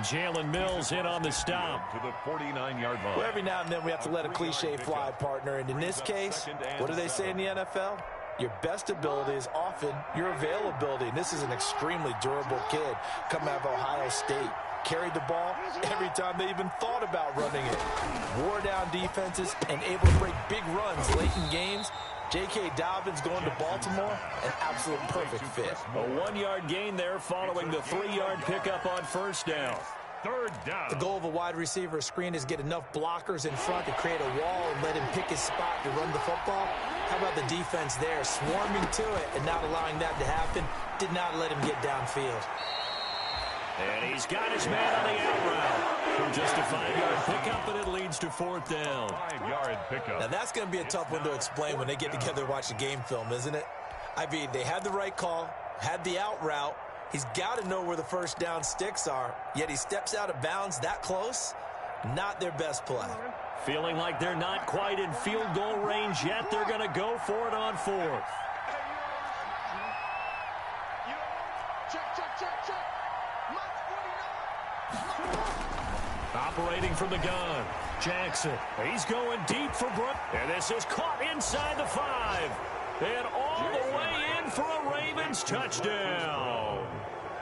Speaker 1: Jalen Mills in on the stop.
Speaker 2: To the 49-yard line.
Speaker 3: Well, every now and then we have to let a cliche fly, partner. And in this case, what do they say in the NFL? Your best ability is often your availability. And this is an extremely durable kid coming out of Ohio State. Carried the ball every time they even thought about running it. Wore down defenses and able to break big runs late in games. J.K. Dobbins going to Baltimore, an absolute perfect fit.
Speaker 1: A 1-yard gain there following the 3-yard pickup on 1st down.
Speaker 2: 3rd down.
Speaker 3: The goal of a wide receiver screen is get enough blockers in front to create a wall and let him pick his spot to run the football. How about the defense there, swarming to it and not allowing that to happen? Did not let him get downfield.
Speaker 1: And he's got his man on the out route. Just a 5-yard pickup, and it leads to 4th down.
Speaker 2: 5-yard pickup.
Speaker 3: Now, that's going to be a tough one to explain when they get together and watch the game film, isn't it? I mean, they had the right call, had the out route. He's got to know where the 1st down sticks are, yet he steps out of bounds that close. Not their best play.
Speaker 1: Feeling like they're not quite in field goal range yet. They're going to go for it on 4th. Operating from the gun, Jackson. He's going deep for Brook. And this is caught inside the 5. And all the way in for a Ravens touchdown.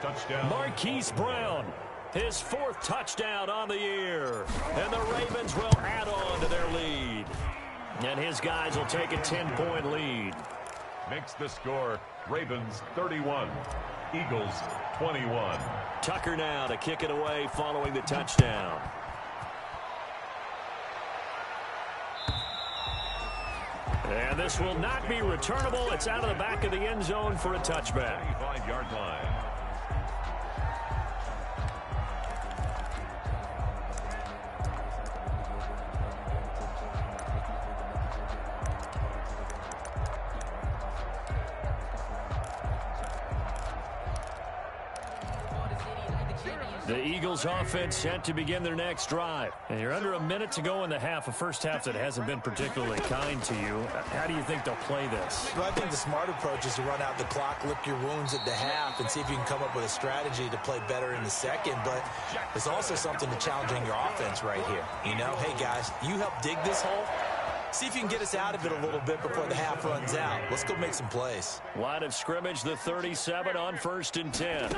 Speaker 2: Touchdown.
Speaker 1: Marquise Brown. His 4th touchdown on the year. And the Ravens will add on to their lead. And his guys will take a 10-point lead.
Speaker 2: Makes the score Ravens 31, Eagles 21.
Speaker 1: Tucker now to kick it away following the touchdown. And this will not be returnable. It's out of the back of the end zone for a touchback.
Speaker 2: 25-yard line.
Speaker 1: The Eagles offense set to begin their next drive. And you're under a minute to go in the half, a first half that hasn't been particularly kind to you. How do you think they'll play this?
Speaker 3: Well, I think the smart approach is to run out the clock, lick your wounds at the half, and see if you can come up with a strategy to play better in the second. But there's also something to challenging your offense right here. You know, hey, guys, you help dig this hole. See if you can get us out of it a little bit before the half runs out. Let's go make some plays.
Speaker 1: Line of scrimmage, the 37 on 1st and 10.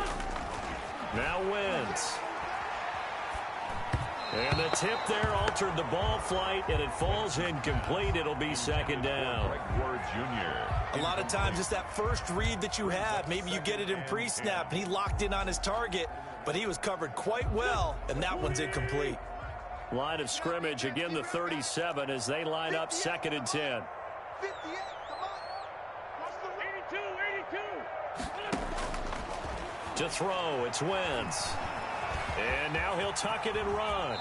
Speaker 1: Now Wentz. And the tip there altered the ball flight, and it falls incomplete. It'll be 2nd down.
Speaker 2: Ward Jr.
Speaker 3: A lot of times it's that first read that you have. Maybe you get it in pre-snap, and he locked in on his target, but he was covered quite well, and that one's incomplete.
Speaker 1: Line of scrimmage, again the 37 as they line up 2nd and 10. To throw, it's Wentz. And now he'll tuck it and run.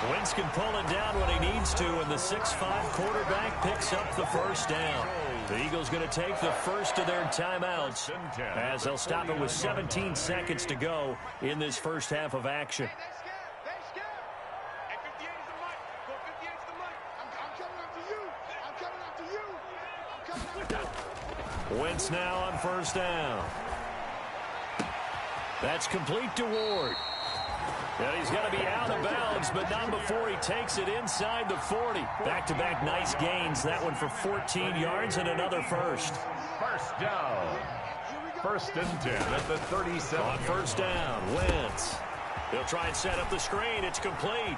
Speaker 1: Wentz can pull it down when he needs to, and the 6'5" quarterback picks up the first down. The Eagles going to take the first of their timeouts as they'll stop it with 17 seconds to go in this first half of action. Wentz now on 1st down. That's complete to Ward. And he's going to be out of bounds, but not before he takes it inside the 40. Back-to-back nice gains. That one for 14 yards and another first.
Speaker 2: First down. 1st and 10 at the 37.
Speaker 1: On 1st down, Wentz. He'll try and set up the screen. It's complete.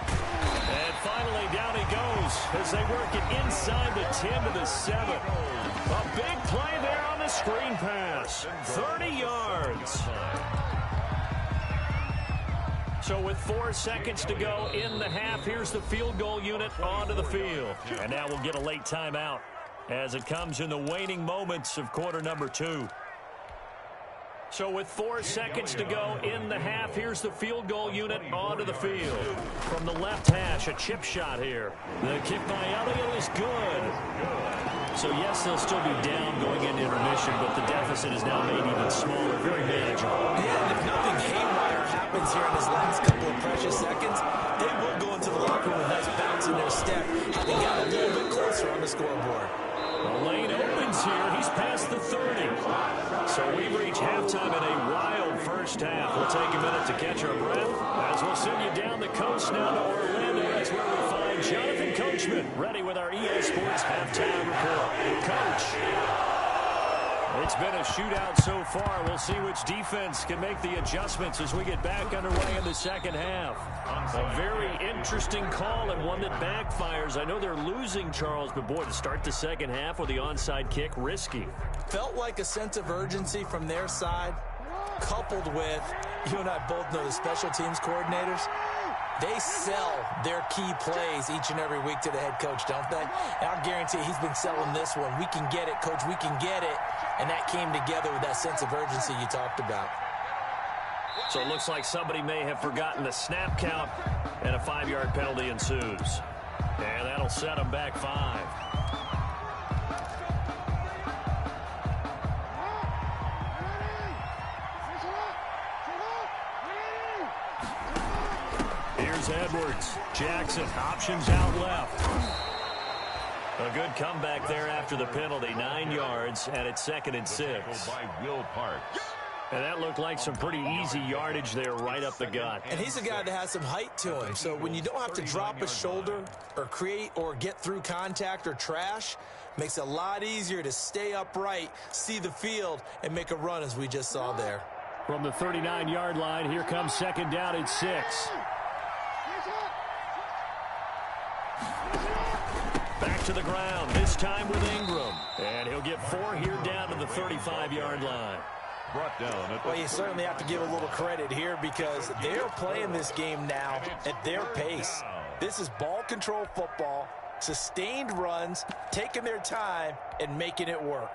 Speaker 1: And finally, down he goes as they work it inside the 10 to the 7. A big play there on the screen pass. 30 yards. So with 4 seconds to go in the half, here's the field goal unit onto the field. And now we'll get a late timeout as it comes in the waning moments of quarter number 2. So with 4 seconds to go in the half, here's the field goal unit onto the field. From the left hash, a chip shot here. The kick by Elliott is good. So yes, they'll still be down going into intermission, but the deficit is now made even smaller, very manageable.
Speaker 3: Yeah, and if nothing haywire happens here in his last couple of precious seconds, they will go into the locker room with a nice bounce in their step, having got a little bit closer on the scoreboard.
Speaker 1: The lane opens here. He's past the 30. So we reach halftime in a wild first half. We'll take a minute to catch our breath as we'll send you down the coast now to Orlando. That's where we find Jonathan Coachman ready with our EA Sports halftime report. Coach, it's been a shootout so far. We'll see which defense can make the adjustments as we get back underway in the second half. A very interesting call and one that backfires. I know they're losing, Charles, but boy, to start the second half with the onside kick, risky.
Speaker 3: Felt like a sense of urgency from their side, coupled with, you and I both know the special teams coordinators, they sell their key plays each and every week to the head coach, don't they? And I'll guarantee he's been selling this one. We can get it, coach, we can get it. And that came together with that sense of urgency you talked about.
Speaker 1: So it looks like somebody may have forgotten the snap count, and a 5-yard penalty ensues. And that'll set them back 5. Here's Edwards. Jackson, options out left. A good comeback there after the penalty. 9 yards, and it's 2nd and 6.
Speaker 2: By Will Parks.
Speaker 1: And that looked like some pretty easy yardage there right up the gut.
Speaker 3: And he's a guy that has some height to him. So when you don't have to drop a shoulder or create or get through contact or trash, makes it a lot easier to stay upright, see the field, and make a run as we just saw there.
Speaker 1: From the 39-yard line, here comes second down at 6. Back to the ground, this time with Ingram. And he'll get 4 here down to the 35-yard line.
Speaker 2: Brought down.
Speaker 3: Well, you certainly have to give a little credit here because they're playing this game now at their pace. This is ball control football, sustained runs, taking their time, and making it work.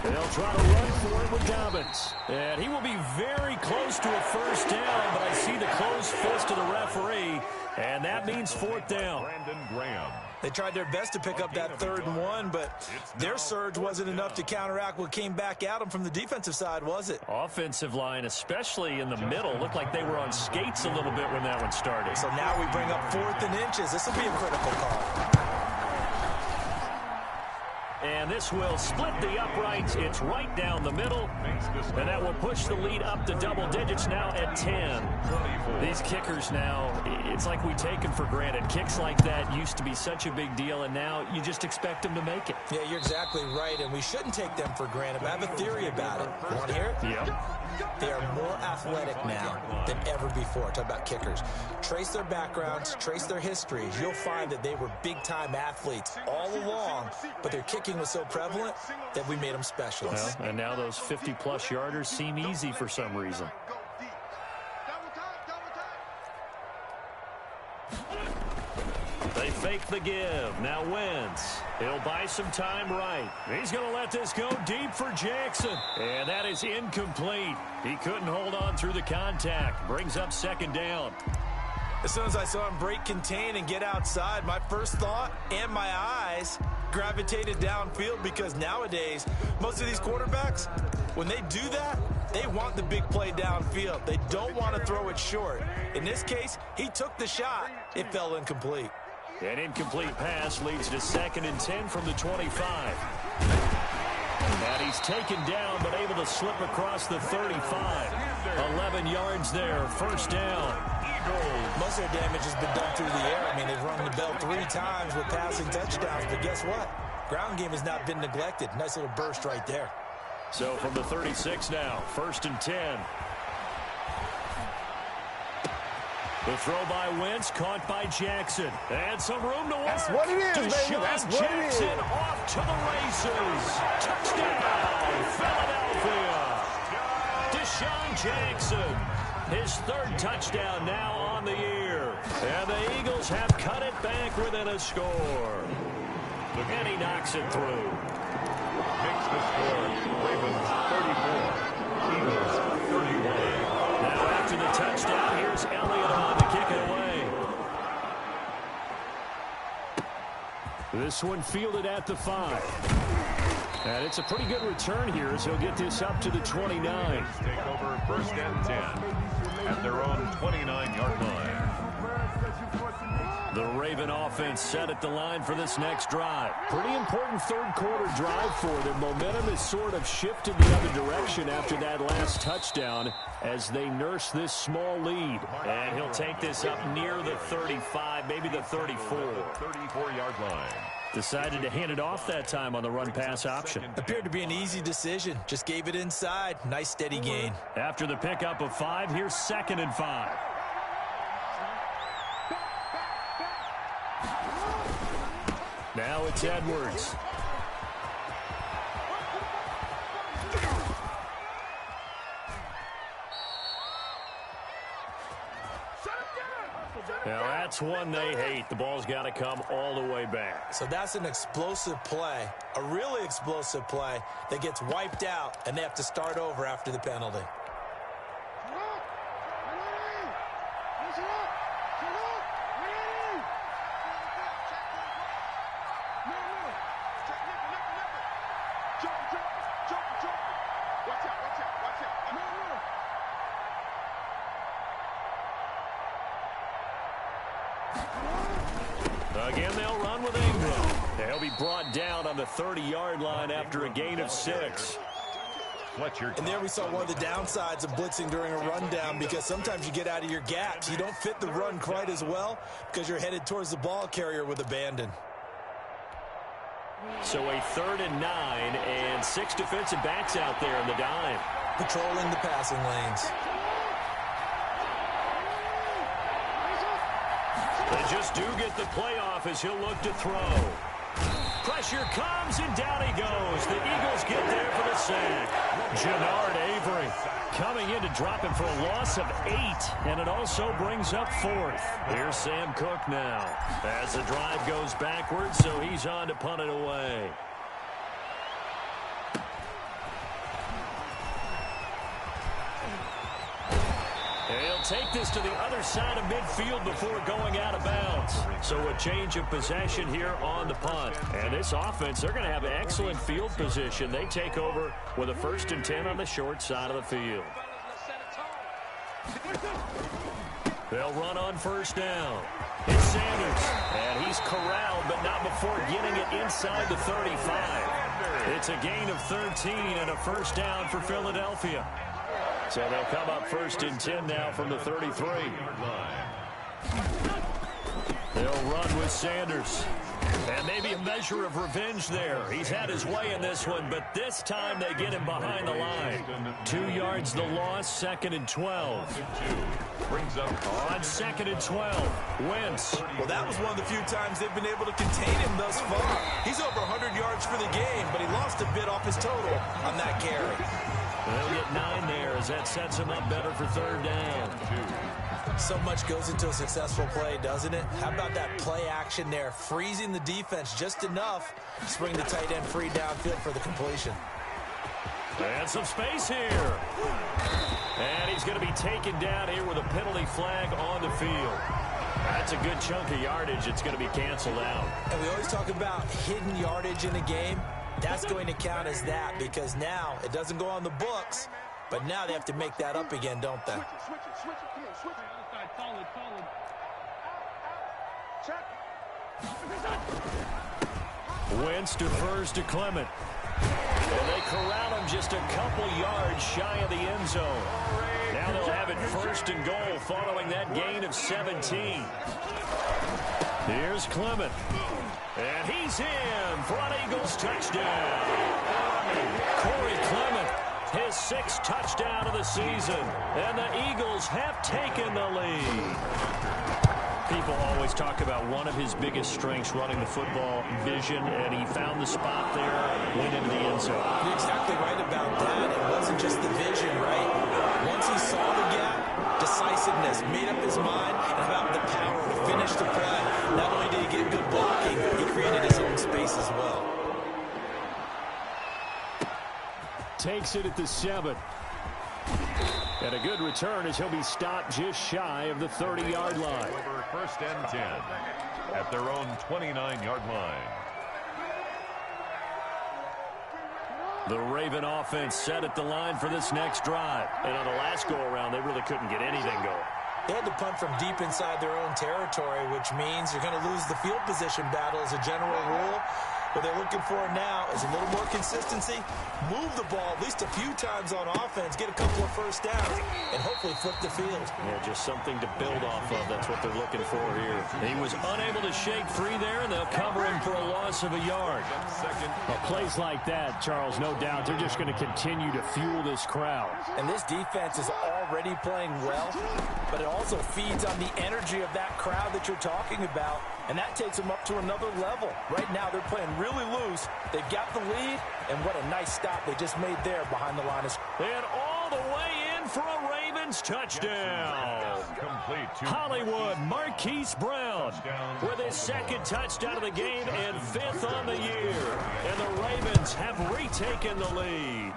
Speaker 1: They'll try to run for it with Dobbins. And he will be very close to a first down, but I see the closed fist of the referee, and that means fourth down.
Speaker 2: Brandon Graham.
Speaker 3: They tried their best to pick up that 3rd and 1, but their surge wasn't enough to counteract what came back at them from the defensive side, was it?
Speaker 1: Offensive line, especially in the middle, looked like they were on skates a little bit when that one started.
Speaker 3: So now we bring up 4th and inches. This will be a critical call.
Speaker 1: And this will split the uprights. It's right down the middle. And that will push the lead up to double digits now at 10. These kickers now, it's like we take them for granted. Kicks like that used to be such a big deal, and now you just expect them to make it.
Speaker 3: Yeah, you're exactly right, and we shouldn't take them for granted. But I have a theory about it. You want to hear it?
Speaker 1: Yeah.
Speaker 3: They are more athletic now than ever before. Talk about kickers. Trace their backgrounds, trace their histories. You'll find that they were big-time athletes all along, but their kicking was so prevalent that we made them specialists.
Speaker 1: Well, and now those 50-plus yarders seem easy for some reason. They fake the give. Now Wentz. He'll buy some time right. He's going to let this go deep for Jackson. And that is incomplete. He couldn't hold on through the contact. Brings up second down.
Speaker 3: As soon as I saw him break contain and get outside, my first thought and my eyes gravitated downfield because nowadays, most of these quarterbacks, when they do that, they want the big play downfield. They don't want to throw it short. In this case, he took the shot. It fell incomplete.
Speaker 1: An incomplete pass leads to 2nd and 10 from the 25. And he's taken down but able to slip across the 35. 11 yards there, first down.
Speaker 3: Most of their damage has been done through the air. I mean, they've rung the bell 3 times with passing touchdowns, but guess what? Ground game has not been neglected. Nice little burst right there.
Speaker 1: So from the 36 now, 1st and 10. The throw by Wentz, caught by Jackson. And some room to work.
Speaker 4: That's what it is, baby. That's what
Speaker 1: Jackson
Speaker 4: it is.
Speaker 1: off to the races. Touchdown, Philadelphia. Deshaun Jackson, his 3rd touchdown now on the year. And the Eagles have cut it back within a score. And he knocks it through.
Speaker 2: Makes the score. Ravens 34. Eagles 31.
Speaker 1: Now after the touchdown, here's Elliott on to kick it away. This one fielded at the 5. And it's a pretty good return here as he'll get this up to the 29.
Speaker 2: Take over 1st and 10 at their own 29-yard line.
Speaker 1: The Raven offense set at the line for this next drive. Pretty important 3rd quarter drive for them. Momentum has sort of shifted the other direction after that last touchdown as they nurse this small lead. And he'll take this up near the 35, maybe the 34.
Speaker 2: 34-yard line.
Speaker 1: Decided to hand it off that time on the run-pass option.
Speaker 3: Appeared to be an easy decision. Just gave it inside. Nice steady gain.
Speaker 1: After the pickup of 5, here's 2nd and 5. Now it's Edwards. Now that's one they hate. The ball's got to come all the way back.
Speaker 3: So that's an explosive play, a really explosive play that gets wiped out, and they have to start over after the penalty.
Speaker 1: Again, they'll run with Ingram. They'll be brought down on the 30-yard line after a gain of 6.
Speaker 3: And there we saw one of the downsides of blitzing during a rundown, because sometimes you get out of your gaps. You don't fit the run quite as well because you're headed towards the ball carrier with abandon.
Speaker 1: So a 3rd and 9 and 6 defensive backs out there in the dime.
Speaker 3: Patrolling the passing lanes.
Speaker 1: They just do get the playoff as he'll look to throw. Pressure comes, and down he goes. The Eagles get there for the sack. Jannard Avery coming in to drop him for a loss of 8, and it also brings up 4th. Here's Sam Cook now as the drive goes backwards, so he's on to punt it away. He'll take this to the other side of midfield before going out of bounds. So a change of possession here on the punt. And this offense, they're going to have excellent field position. They take over with a 1st and 10 on the short side of the field. They'll run on 1st down. It's Sanders. And he's corralled, but not before getting it inside the 35. It's a gain of 13 and a 1st down for Philadelphia. So they'll come up 1st and 10 now from the 33. They'll run with Sanders. And maybe a measure of revenge there. He's had his way in this one, but this time they get him behind the line. 2 yards the loss, 2nd and 12. On 2nd and 12, Wentz.
Speaker 3: Well, that was one of the few times they've been able to contain him thus far. He's over 100 yards for the game, but he lost a bit off his total on that carry.
Speaker 1: They'll get 9 there as that sets him up better for 3rd down.
Speaker 3: So much goes into a successful play, doesn't it? How about that play action there, freezing the defense just enough to spring the tight end free downfield for the completion.
Speaker 1: And some space here. And he's going to be taken down here with a penalty flag on the field. That's a good chunk of yardage. It's going to be canceled out.
Speaker 3: And we always talk about hidden yardage in a game. That's going to count as that, because now it doesn't go on the books, but now they have to make that up again, don't they?
Speaker 1: Wentz defers to Clement. And they corral him just a couple yards shy of the end zone. Now they'll have it 1st and goal following that gain of 17. Here's Clement. And he's in for an Eagles touchdown. Corey Clement, his 6th touchdown of the season. And the Eagles have taken the lead. People always talk about one of his biggest strengths, running the football, vision, and he found the spot there, went into the end zone.
Speaker 3: You're exactly right about that. It wasn't just the vision, right? Once he saw the gap, decisiveness, made up his mind, and about the power to finish the play. Not only did he get good blocking, he created his own space as well.
Speaker 1: Takes it at the 7. And a good return as he'll be stopped just shy of the 30-yard line.
Speaker 2: 1st and 10 at their own 29-yard line.
Speaker 1: The Raven offense set at the line for this next drive. And on the last go-around, they really couldn't get anything going.
Speaker 3: They had to punt from deep inside their own territory, which means you're going to lose the field position battle as a general rule. What they're looking for now is a little more consistency, move the ball at least a few times on offense, get a couple of 1st downs, and hopefully flip the field.
Speaker 1: Yeah, just something to build off of. That's what they're looking for here. He was unable to shake free there, and they'll cover him for a loss of a yard. Well, plays like that, Charles, no doubt, they're just going to continue to fuel this crowd.
Speaker 3: And this defense is already playing well, but it also feeds on the energy of that crowd that you're talking about, and that takes them up to another level. Right now, they're playing really loose. They've got the lead, and what a nice stop they just made there behind the line of scrimmage.
Speaker 1: And all the way in for a Ravens touchdown. Hollywood Marquise Brown with his 2nd touchdown of the game and 5th on the year. And the Ravens have retaken the lead.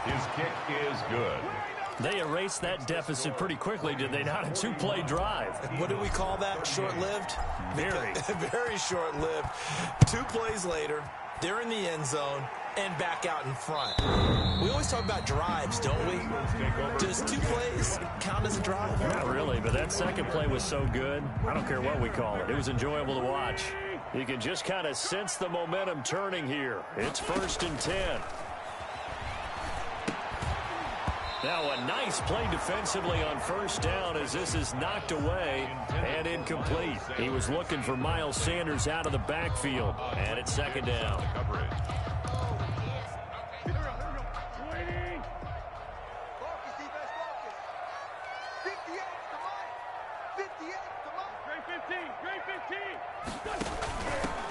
Speaker 2: His kick is good.
Speaker 1: They erased that deficit pretty quickly, did they not? A 2-play drive.
Speaker 3: What do we call that? Short-lived?
Speaker 1: Very.
Speaker 3: Very short-lived. 2 plays later, they're in the end zone and back out in front. We always talk about drives, don't we? Does 2 plays count as a drive?
Speaker 1: Not really, but that 2nd play was so good. I don't care what we call it. It was enjoyable to watch. You can just kind of sense the momentum turning here. It's 1st and 10. Now a nice play defensively on first down as this is knocked away and incomplete. He was looking for Miles Sanders out of the backfield, and it's second down.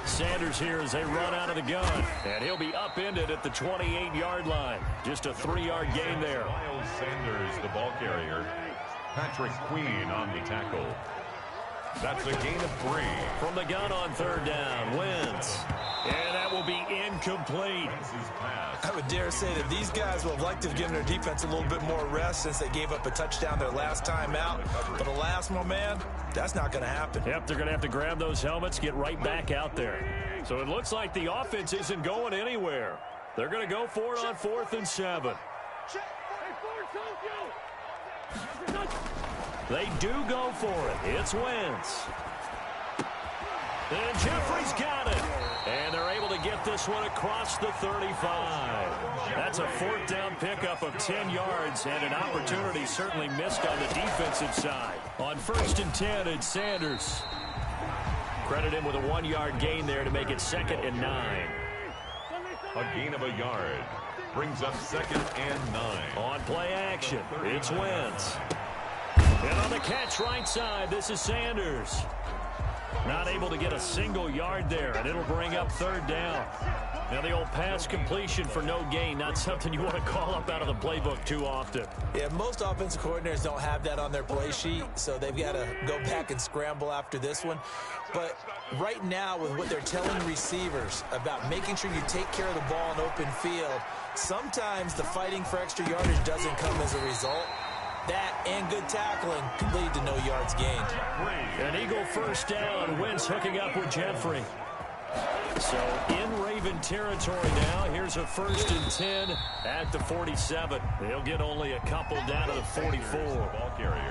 Speaker 1: Sanders here as they run out of the gun, and he'll be upended at the 28-yard line. Just a 3-yard gain there.
Speaker 2: Miles Sanders, the ball carrier. Patrick Queen on the tackle. That's a gain of 3.
Speaker 1: From the gun on third down, Wentz. And that will be incomplete.
Speaker 3: I would dare say that these guys will have liked to have given their defense a little bit more rest since they gave up a touchdown their last time out. But alas, my man, that's not going to happen.
Speaker 1: Yep, they're going to have to grab those helmets, get right back out there. So it looks like the offense isn't going anywhere. They're going to go for it on 4th and 7. They do go for it. It's Wentz. And Jeffrey's got it. And they're able to get this one across the 35. That's a 4th down pickup of 10 yards and an opportunity certainly missed on the defensive side. On 1st and 10, it's Sanders. Credit him with a 1-yard gain there to make it 2nd and 9.
Speaker 2: A gain of a yard. Brings up 2nd and 9.
Speaker 1: On play action, it's Wentz. And on the catch right side, this is Sanders. Not able to get a single yard there, and it'll bring up 3rd down. Now the old pass completion for no gain, not something you want to call up out of the playbook too often.
Speaker 3: Yeah, most offensive coordinators don't have that on their play sheet, so they've got to go back and scramble after this one. But right now, with what they're telling receivers about making sure you take care of the ball in open field, sometimes the fighting for extra yardage doesn't come as a result. That and good tackling can lead to no yards gained.
Speaker 1: An Eagle 1st down. Wentz hooking up with Jeffrey. So in Raven territory now. Here's a 1st and 10 at the 47. They'll get only a couple down to the 44.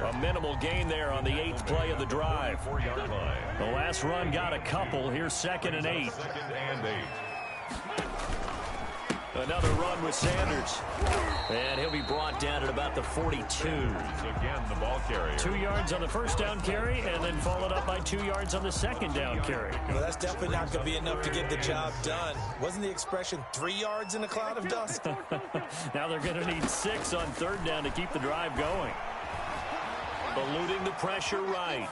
Speaker 1: A minimal gain there on the 8th play of the drive. The last run got a couple. Here's 2nd and 8. Another run with Sanders. And he'll be brought down at about the 42.
Speaker 2: Again, the ball carrier.
Speaker 1: 2 yards on the 1st down carry, and then followed up by 2 yards on the 2nd down carry.
Speaker 3: Well, that's definitely not going to be enough to get the job done. Wasn't the expression 3 yards in a cloud of dust?
Speaker 1: Now they're going to need 6 on 3rd down to keep the drive going. Eluding the pressure right.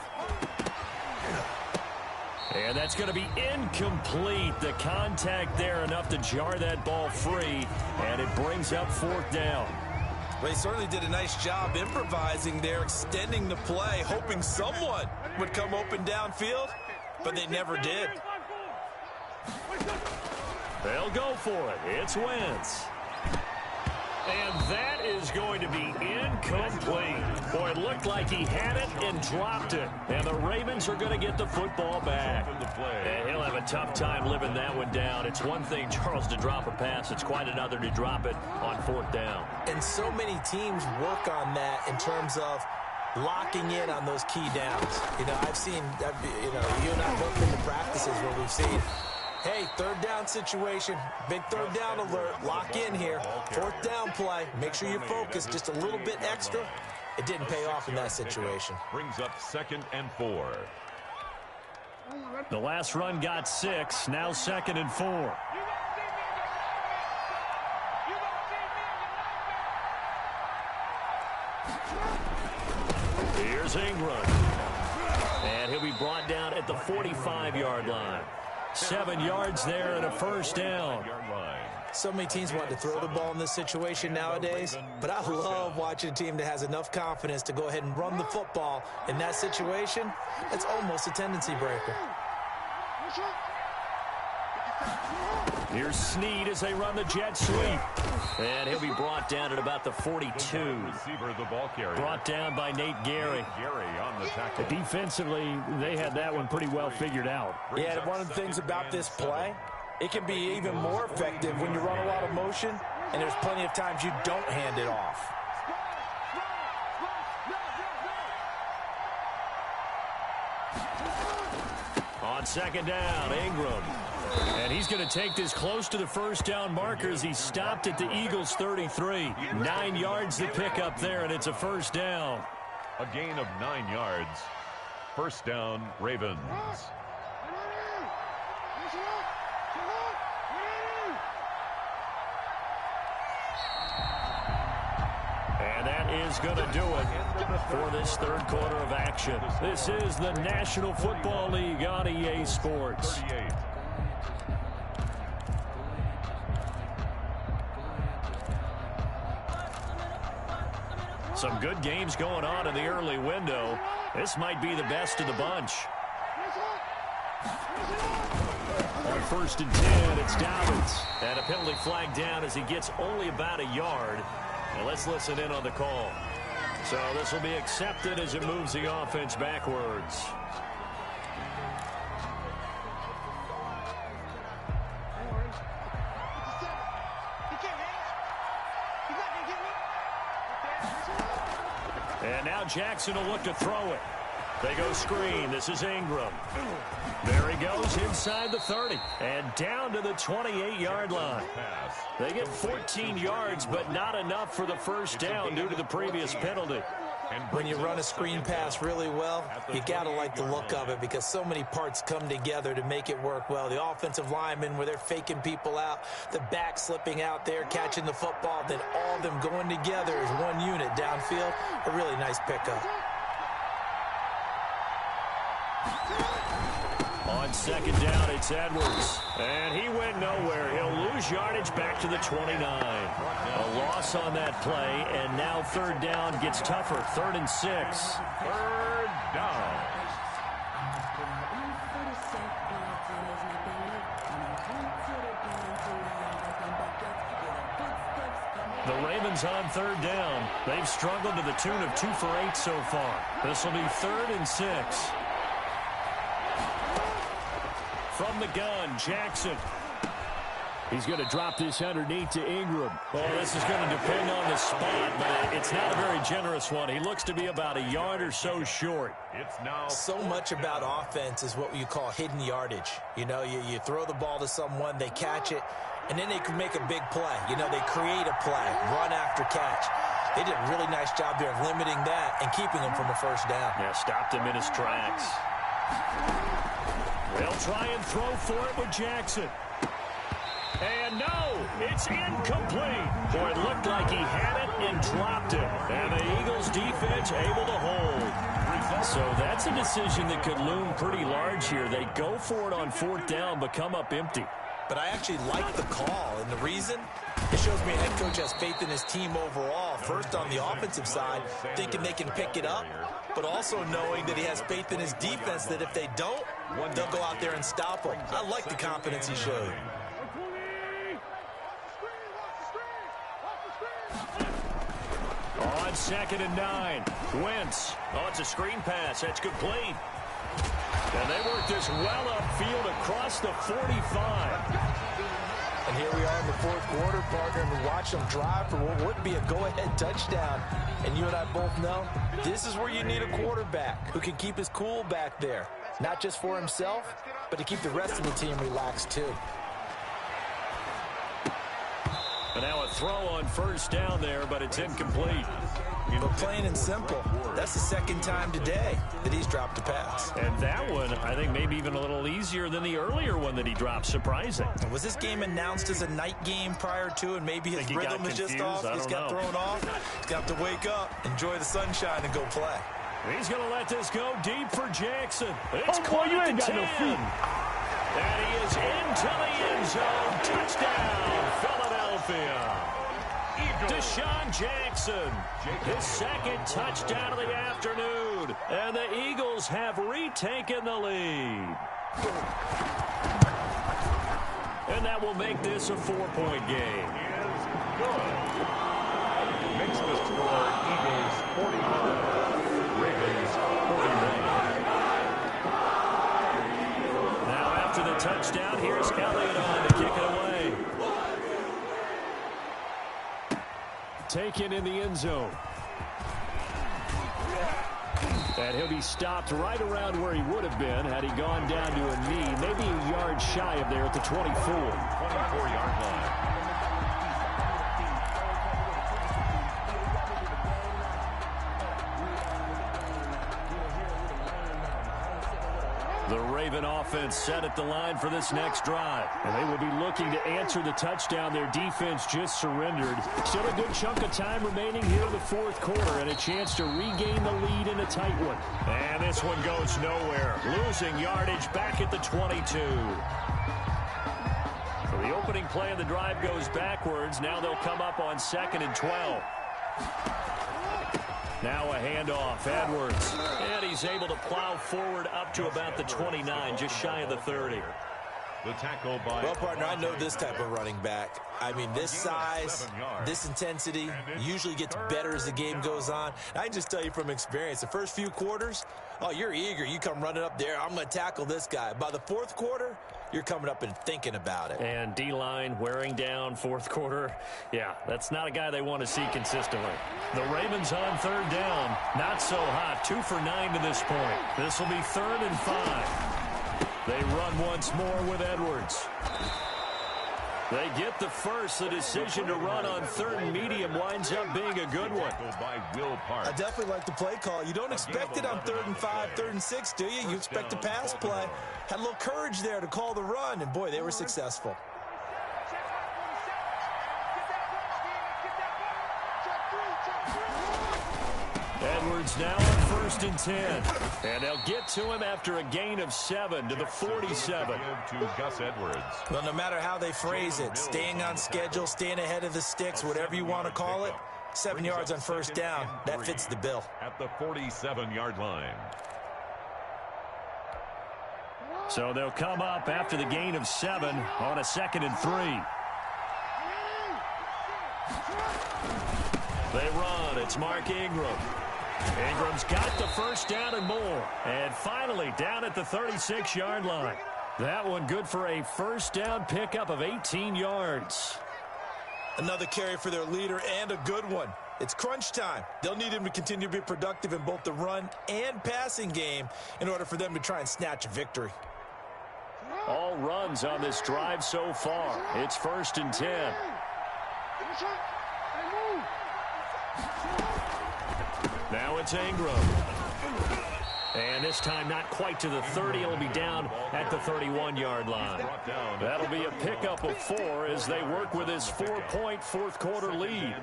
Speaker 1: And that's going to be incomplete. The contact there enough to jar that ball free, and it brings up 4th down.
Speaker 3: Well, he certainly did a nice job improvising there, extending the play, hoping someone would come open downfield, but they never did.
Speaker 1: They'll go for it. It's Wentz. And that is going to be incomplete. Boy, it looked like he had it and dropped it. And the Ravens are going to get the football back. And he'll have a tough time living that one down. It's one thing, Charles, to drop a pass. It's quite another to drop it on 4th down.
Speaker 3: And so many teams work on that in terms of locking in on those key downs. You know, I've seen, you and I have both been to practices where we've seen, hey, 3rd down situation, big 3rd down alert, lock in here, 4th down play, make sure you focus just a little bit extra. It didn't pay off in that situation.
Speaker 2: Brings up 2nd and 4.
Speaker 1: The last run got 6, now 2nd and 4. Here's Ingram. And he'll be brought down at the 45-yard line. 7 yards there and a 1st down.
Speaker 3: So many teams want to throw the ball in this situation nowadays, but I love watching a team that has enough confidence to go ahead and run the football in that situation. It's almost a tendency breaker.
Speaker 1: Here's Snead as they run the jet sweep. And he'll be brought down at about the 42.
Speaker 2: Receiver, the ball carrier.
Speaker 1: Brought down by Nate Gary.
Speaker 2: Gary on the tackle.
Speaker 1: Defensively, they had that one pretty well figured out.
Speaker 3: Yeah, one of the things about this play, it can be even more effective when you run a lot of motion, and there's plenty of times you don't hand it off. On
Speaker 1: 2nd down, Ingram. And he's going to take this close to the first down markers. He stopped at the Eagles' 33. 9 yards to pick up there, and it's a first down.
Speaker 2: A gain of 9 yards. First down, Ravens.
Speaker 1: And that is going to do it for this third quarter of action. This is the National Football League on EA Sports.
Speaker 2: 38.
Speaker 1: Some good games going on in the early window. This might be the best of the bunch. On first and 10, it's Dobbins. And a penalty flag down as he gets only about a yard. And let's listen in on the call. So this will be accepted as it moves the offense backwards. And now Jackson will look to throw it. They go screen. This is Ingram. There he goes inside the 30 and down to the 28-yard line. They get 14 yards, but not enough for the first down due to the previous penalty.
Speaker 3: When you run a screen pass really well, you got to like the look of it because so many parts come together to make it work well. The offensive linemen where they're faking people out, the back slipping out there, catching the football, then all of them going together as one unit downfield. A really nice pickup.
Speaker 1: On second down, it's Edwards. And he went nowhere. He'll lose yardage back to the 29. A loss on that play, and now third down gets tougher. 3rd and 6.
Speaker 2: Third down.
Speaker 1: The Ravens on third down. They've struggled to the tune of 2 for 8 so far. This will be 3rd and 6. From the gun, Jackson. He's going to drop this underneath to Ingram. Well, this is going to depend on the spot, but it's not a very generous one. He looks to be about a yard or so short.
Speaker 2: It's now
Speaker 3: so much about offense is what you call hidden yardage. You know, you throw the ball to someone, they catch it, and then they can make a big play. You know, they create a play, run after catch. They did a really nice job there of limiting that and keeping him from a first down.
Speaker 1: Yeah, stopped him in his tracks. They'll try and throw for it with Jackson. And no, it's incomplete. Boy, it looked like he had it and dropped it. And the Eagles defense able to hold. So that's a decision that could loom pretty large here. They go for it on 4th down, but come up empty.
Speaker 3: But I actually like the call, and the reason? It shows me a head coach has faith in his team overall. First on the offensive side, thinking they can pick it up, but also knowing that he has faith in his defense that if they don't, they'll go out there and stop him. I like the confidence he showed.
Speaker 1: On 2nd and 9, Wentz. Oh, it's a screen pass. That's complete. And they work this well upfield across the 45.
Speaker 3: And here we are in the 4th quarter, partner, and we watch them drive for what would be a go-ahead touchdown. And you and I both know this is where you need a quarterback who can keep his cool back there. Not just for himself, but to keep the rest of the team relaxed too.
Speaker 1: And now a throw on first down there, but it's incomplete.
Speaker 3: But plain and simple, that's the 2nd time today that he's dropped a pass.
Speaker 1: And that one, I think, maybe even a little easier than the earlier one that he dropped. Surprising.
Speaker 3: Was this game announced as a night game prior to, and maybe his rhythm is just off? He's got thrown off. He's got to wake up, enjoy the sunshine, and go play.
Speaker 1: He's going to let this go deep for Jackson. It's caught
Speaker 4: you
Speaker 1: at
Speaker 4: ain't
Speaker 1: the
Speaker 4: got
Speaker 1: 10.
Speaker 4: no feet.
Speaker 1: And he is into the end zone. Touchdown, Philadelphia. Deshaun Jackson, his 2nd touchdown of the afternoon. And the Eagles have retaken the lead. And that will make this a 4-point game.
Speaker 2: is good. Makes the score Eagles 41, Ravens 41.
Speaker 1: Now after the touchdown, here's Elliott on to kick it away. Taken in the end zone. And he'll be stopped right around where he would have been had he gone down to a knee, maybe a yard shy of there at the 24.
Speaker 2: 24-yard line.
Speaker 1: The Raven offense set at the line for this next drive. And they will be looking to answer the touchdown their defense just surrendered. Still a good chunk of time remaining here in the fourth quarter and a chance to regain the lead in a tight one. And this one goes nowhere. Losing yardage back at the 22. So the opening play of the drive goes backwards. Now they'll come up on 2nd and 12. Now a handoff, Edwards. And he's able to plow forward up to about the 29, just shy of the 30.
Speaker 2: The tackle by...
Speaker 3: Well, partner, I know this type of running back. I mean, this size, this intensity usually gets better as the game goes on. I can just tell you from experience, the first few quarters, oh, you're eager. You come running up there, I'm going to tackle this guy. By the fourth quarter, you're coming up and thinking about it.
Speaker 1: And D-line wearing down fourth quarter. Yeah, that's not a guy they want to see consistently. The Ravens on 3rd down. Not so hot. 2 for 9 to this point. This will be 3rd and 5. They run once more with Edwards. They get the first. The decision to run on 3rd and medium winds up being a good one.
Speaker 3: I definitely like the play call. You don't expect it on 3rd and 5, 3rd and 6, do you? You expect a pass play. Had a little courage there to call the run, and boy, they were successful.
Speaker 1: Edwards now on 1st and 10. And they'll get to him after a gain of 7 to the 47.
Speaker 2: To Gus Edwards.
Speaker 3: Well, no matter how they phrase it, staying on schedule, staying ahead of the sticks, whatever you want to call it, 7 yards on 1st down, that fits the bill.
Speaker 2: At the 47-yard line.
Speaker 1: So they'll come up after the gain of 7 on a 2nd and 3. They run. It's Mark Ingram. Ingram's got the first down and more. And finally down at the 36-yard line. That one good for a first down pickup of 18 yards.
Speaker 3: Another carry for their leader and a good one. It's crunch time. They'll need him to continue to be productive in both the run and passing game in order for them to try and snatch a victory.
Speaker 1: All runs on this drive so far. It's 1st and 10. Now it's Ingram. And this time not quite to the 30. It'll be down at the 31-yard line. That'll be a pickup of 4 as they work with his 4-point fourth quarter lead.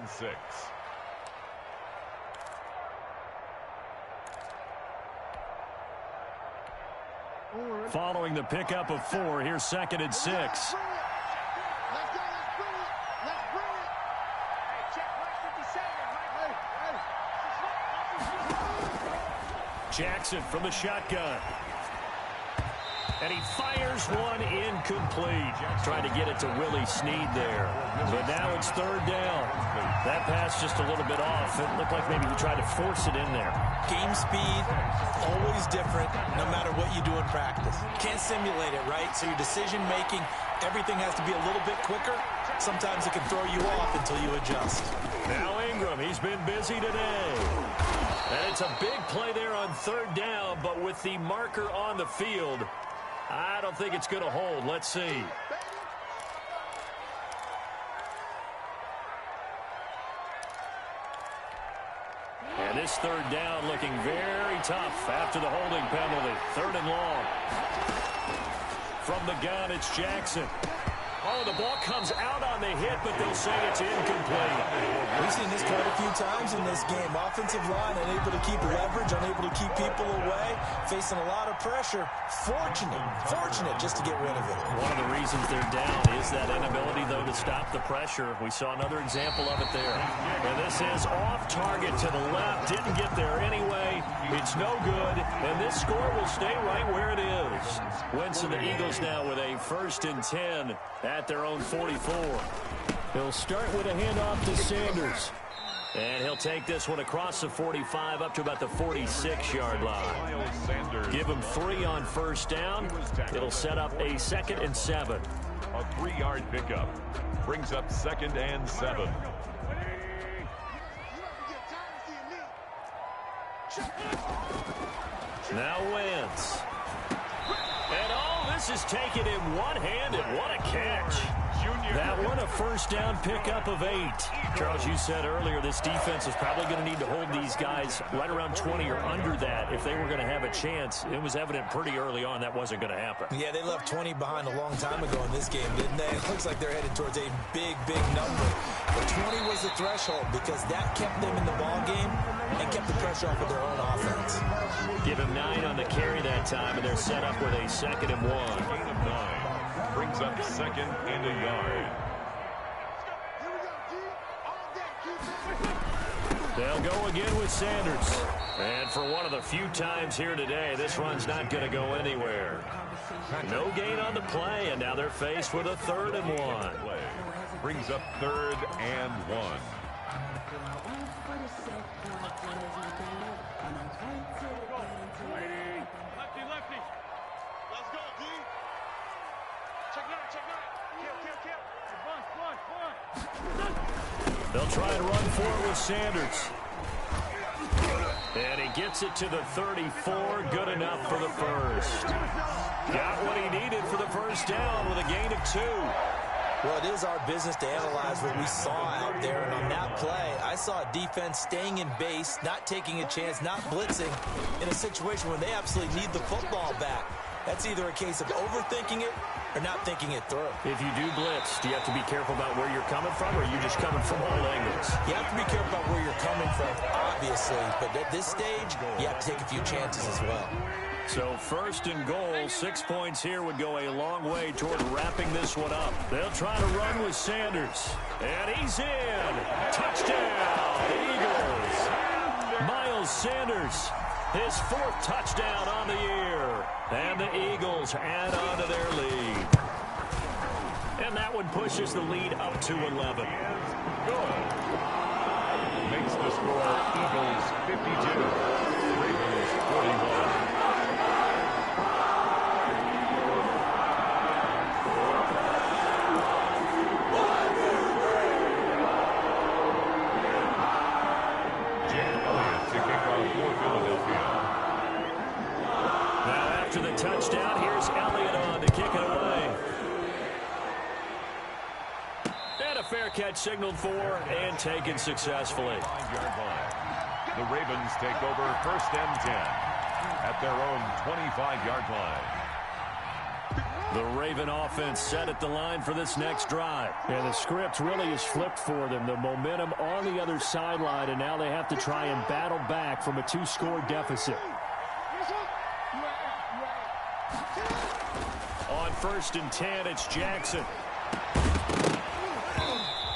Speaker 1: Following the pickup of 4, here's 2nd and 6. Jackson from the shotgun. And he fires one incomplete. Trying to get it to Willie Snead there. But now it's 3rd down. That pass just a little bit off. It looked like maybe he tried to force it in there.
Speaker 3: Game speed, always different, no matter what you do in practice. Can't simulate it, right? So your decision-making, everything has to be a little bit quicker. Sometimes it can throw you off until you adjust.
Speaker 1: Now Ingram, he's been busy today. And it's a big play there on 3rd down, but with the marker on the field, I don't think it's going to hold. Let's see. And this 3rd down looking very tough after the holding penalty. 3rd and long. From the gun, it's Jackson. Oh, the ball comes out on the hit, but they'll say it's incomplete.
Speaker 3: We've seen this quite a few times in this game. Offensive line unable to keep leverage, unable to keep people away, facing a lot of pressure. Fortunate just to get rid of it.
Speaker 1: One of the reasons they're down is that inability, though, to stop the pressure. We saw another example of it there. And this is off target to the left. Didn't get there anyway. It's no good. And this score will stay right where it is. Wentz and the Eagles now with a 1st and 10 at their own 44. He'll start with a handoff to Sanders. And he'll take this one across the 45 up to about the 46-yard line. Give him 3 on 1st down. It'll set up a 2nd and 7.
Speaker 2: A 3-yard pickup brings up 2nd and 7.
Speaker 1: Now Wentz. And this is taken in one-handed. What a catch. That one a first down pickup of 8. Charles, you said earlier this defense is probably going to need to hold these guys right around 20 or under that if they were going to have a chance. It was evident pretty early on that wasn't going to happen.
Speaker 3: Yeah, they left 20 behind a long time ago in this game, didn't they? It looks like they're headed towards a big, big number. But 20 was the threshold because that kept them in the ball game and kept the pressure off of their own offense.
Speaker 1: Give him 9 on the carry that time, and they're set up with a 2nd and 1.
Speaker 2: Gain of 9 brings up 2nd and a yard.
Speaker 1: They'll go again with Sanders. And for one of the few times here today, this run's not going to go anywhere. No gain on the play, and now they're faced with a 3rd and 1.
Speaker 2: Brings up 3rd and 1.
Speaker 5: Lefty. Let's go, D. Check 9. Kill. Bunch.
Speaker 1: They'll try and run forward with Sanders. And he gets it to the 34. Good enough for the first. Got what he needed for the first down with a gain of 2.
Speaker 3: Well, it is our business to analyze what we saw out there. And on that play, I saw a defense staying in base, not taking a chance, not blitzing in a situation where they absolutely need the football back. That's either a case of overthinking it or not thinking it through.
Speaker 1: If you do blitz, do you have to be careful about where you're coming from, or are you just coming from all angles?
Speaker 3: You have to be careful about where you're coming from, obviously. But at this stage, you have to take a few chances as well.
Speaker 1: So 1st and goal, 6 points here would go a long way toward wrapping this one up. They'll try to run with Sanders. And he's in. Touchdown, Eagles. Miles Sanders, his 4th touchdown on the year. And the Eagles add on to their lead. And that one pushes the lead up to 11.
Speaker 2: Good. Makes the score Eagles 52, Ravens 41.
Speaker 1: Touchdown. Here's Elliott on to kick it away. And a fair catch signaled for and taken successfully.
Speaker 2: 5-yard line. The Ravens take over 1st and 10 at their own 25-yard line.
Speaker 1: The Raven offense set at the line for this next drive. And the script really is flipped for them. The momentum on the other sideline, and now they have to try and battle back from a 2-score deficit. On 1st and 10, it's Jackson.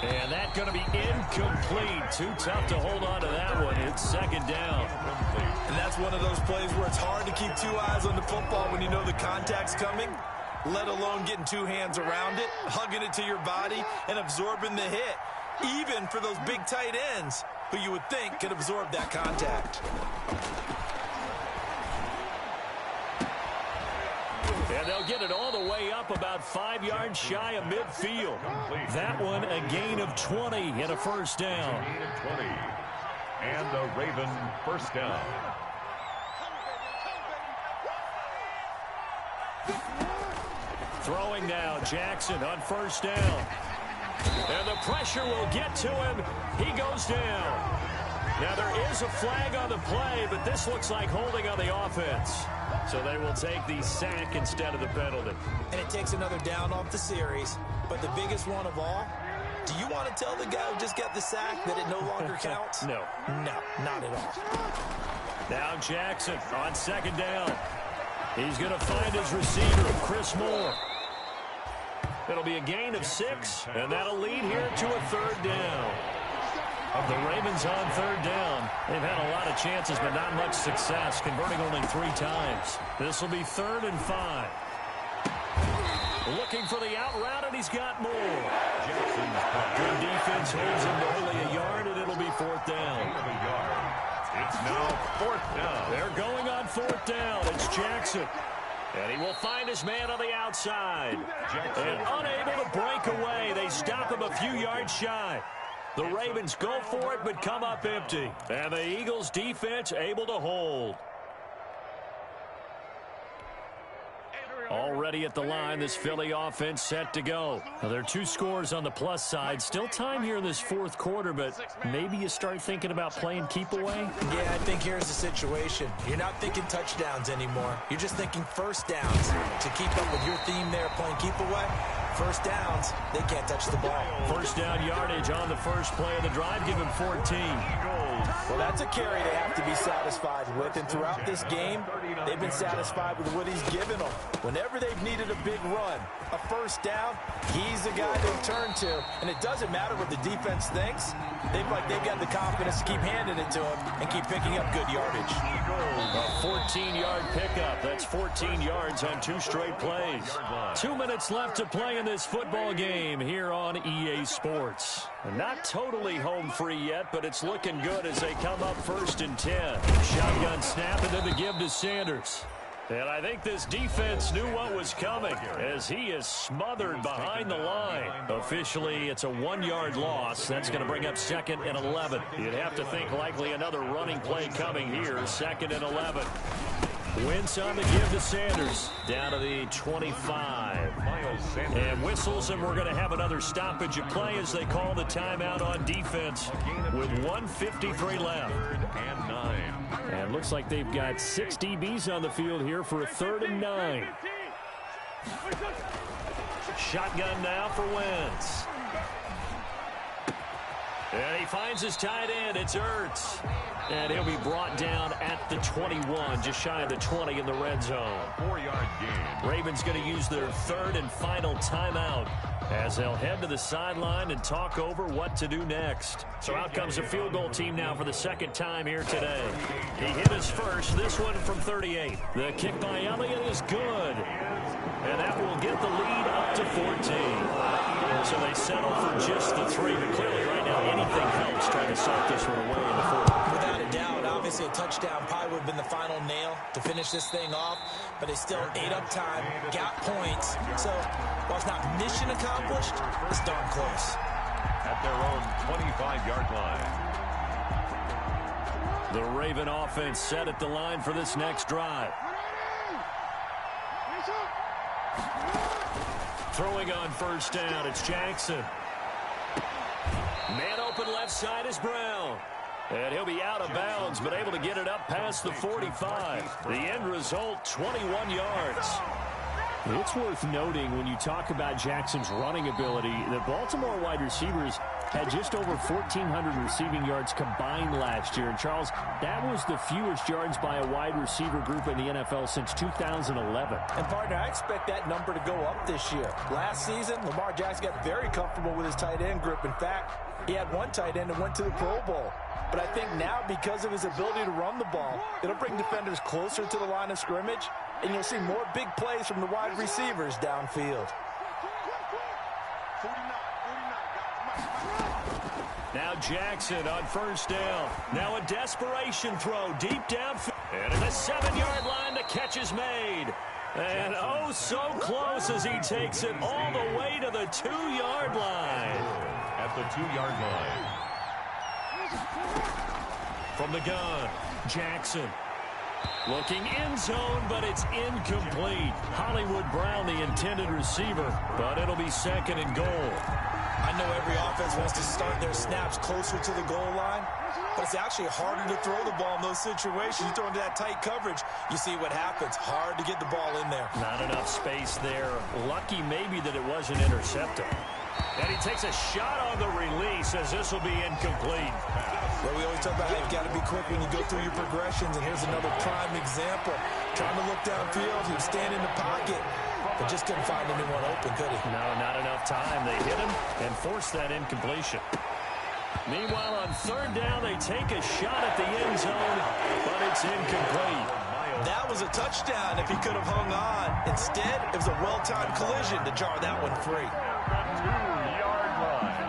Speaker 1: And that's going to be incomplete. Too tough to hold on to that one. It's 2nd down.
Speaker 3: And that's one of those plays where it's hard to keep 2 eyes on the football when you know the contact's coming, let alone getting 2 hands around it, hugging it to your body, and absorbing the hit, even for those big tight ends who you would think could absorb that contact.
Speaker 1: And they'll get it all the way up about 5 yards shy of midfield. That one a gain of 20 and a first down.
Speaker 2: Gain of 20. And the Raven first down.
Speaker 1: Throwing now, Jackson on first down. And the pressure will get to him. He goes down. Now there is a flag on the play, but this looks like holding on the offense. So they will take the sack instead of the penalty.
Speaker 3: And it takes another down off the series. But the biggest one of all, do you want to tell the guy who just got the sack that it no longer counts?
Speaker 1: No.
Speaker 3: No, not at all.
Speaker 1: Now Jackson on 2nd down. He's going to find his receiver, Chris Moore. It'll be a gain of 6, and that'll lead here to a 3rd down. The Ravens on 3rd down. They've had a lot of chances, but not much success, converting only 3 times. This will be 3rd and 5. Looking for the out route, and he's got more. Good defense holds him to only a yard, and it'll be 4th down.
Speaker 2: It's now 4th down.
Speaker 1: They're going on 4th down. It's Jackson. And he will find his man on the outside.
Speaker 2: Jackson.
Speaker 1: And unable to break away. They stop him a few yards shy. The Ravens go for it, but come up empty. And the Eagles defense able to hold. Already at the line, this Philly offense set to go. Now, there are 2 scores on the plus side. Still time here in this fourth quarter, but maybe you start thinking about playing keep away?
Speaker 3: Yeah, I think here's the situation. You're not thinking touchdowns anymore. You're just thinking first downs. To keep up with your theme there, playing keep away, first downs, they can't touch the ball.
Speaker 1: First down yardage on the first play of the drive, give him 14.
Speaker 3: Well, that's a carry they have to be satisfied with, and throughout this game, they've been satisfied with what he's given them. Whenever they've needed a big run, a first down, he's the guy they turn to, and it doesn't matter what the defense thinks. They've got the confidence to keep handing it to him and keep picking up good yardage.
Speaker 1: A 14-yard pickup. That's 14 yards on 2 straight plays. 2 minutes left to play in this football game here on EA Sports. Not totally home free yet, but it's looking good as they come up 1st and 10. Shotgun snap and then the give to Sanders. And I think this defense knew what was coming as he is smothered behind the line. Officially, it's a 1-yard loss. That's going to bring up 2nd and 11. You'd have to think likely another running play coming here. 2nd and 11. Wentz on the give to Sanders. Down to the 25. And whistles, and we're going to have another stoppage of play as they call the timeout on defense with 1:53 left. And looks like they've got 6 DBs on the field here for a 3rd and 9. Shotgun now for Wentz. And he finds his tight end. It's Ertz. And he'll be brought down at the 21, just shy of the 20 in the red zone.
Speaker 2: 4-yard gain.
Speaker 1: Ravens going to use their 3rd and final timeout as they'll head to the sideline and talk over what to do next. So out comes a field goal team now for the 2nd time here today. He hit his first, this one from 38. The kick by Elliott is good. And that will get the lead up to 14. So they settle for just the 3. But clearly right now anything helps trying to sock this one away in the 4th.
Speaker 3: Without a doubt, obviously a touchdown probably would have been the final nail to finish this thing off, but they still ate up time, got points. So while it's not mission accomplished, it's darn close.
Speaker 2: At their own 25-yard line.
Speaker 1: The Raven offense set at the line for this next drive. Throwing on first down, it's Jackson. Man open left side is Brown. And he'll be out of bounds, but able to get it up past the 45. The end result, 21 yards. It's worth noting when you talk about Jackson's running ability that Baltimore wide receivers had just over 1,400 receiving yards combined last year. And, Charles, that was the fewest yards by a wide receiver group in the NFL since 2011.
Speaker 3: And, partner, I expect that number to go up this year. Last season, Lamar Jackson got very comfortable with his tight end group. In fact, he had one tight end that went to the Pro Bowl. But I think now, because of his ability to run the ball, it'll bring defenders closer to the line of scrimmage, and you'll see more big plays from the wide receivers downfield.
Speaker 1: Now Jackson on first down. Now a desperation throw deep downfield. And at the 7-yard line, the catch is made. And oh, so close as he takes it all the way to the 2-yard line.
Speaker 2: At the 2-yard line.
Speaker 1: From the gun, Jackson. Looking end zone, but it's incomplete. Hollywood Brown, the intended receiver, but it'll be 2nd and goal.
Speaker 3: I know every offense wants to start their snaps closer to the goal line, but it's actually harder to throw the ball in those situations. You throw into that tight coverage, you see what happens. Hard to get the ball in there.
Speaker 1: Not enough space there. Lucky maybe that it wasn't intercepted. And he takes a shot on the release as this will be incomplete.
Speaker 3: Well, we always talk about how you've got to be quick when you go through your progressions, and here's another prime example. Trying to look downfield, he was standing in the pocket, but just couldn't find anyone open, could he?
Speaker 1: No, not enough time. They hit him and forced that incompletion. Meanwhile, on 3rd down, they take a shot at the end zone, but it's incomplete.
Speaker 3: That was a touchdown if he could have hung on. Instead, it was a well-timed collision to jar that one free.
Speaker 2: 2-yard line.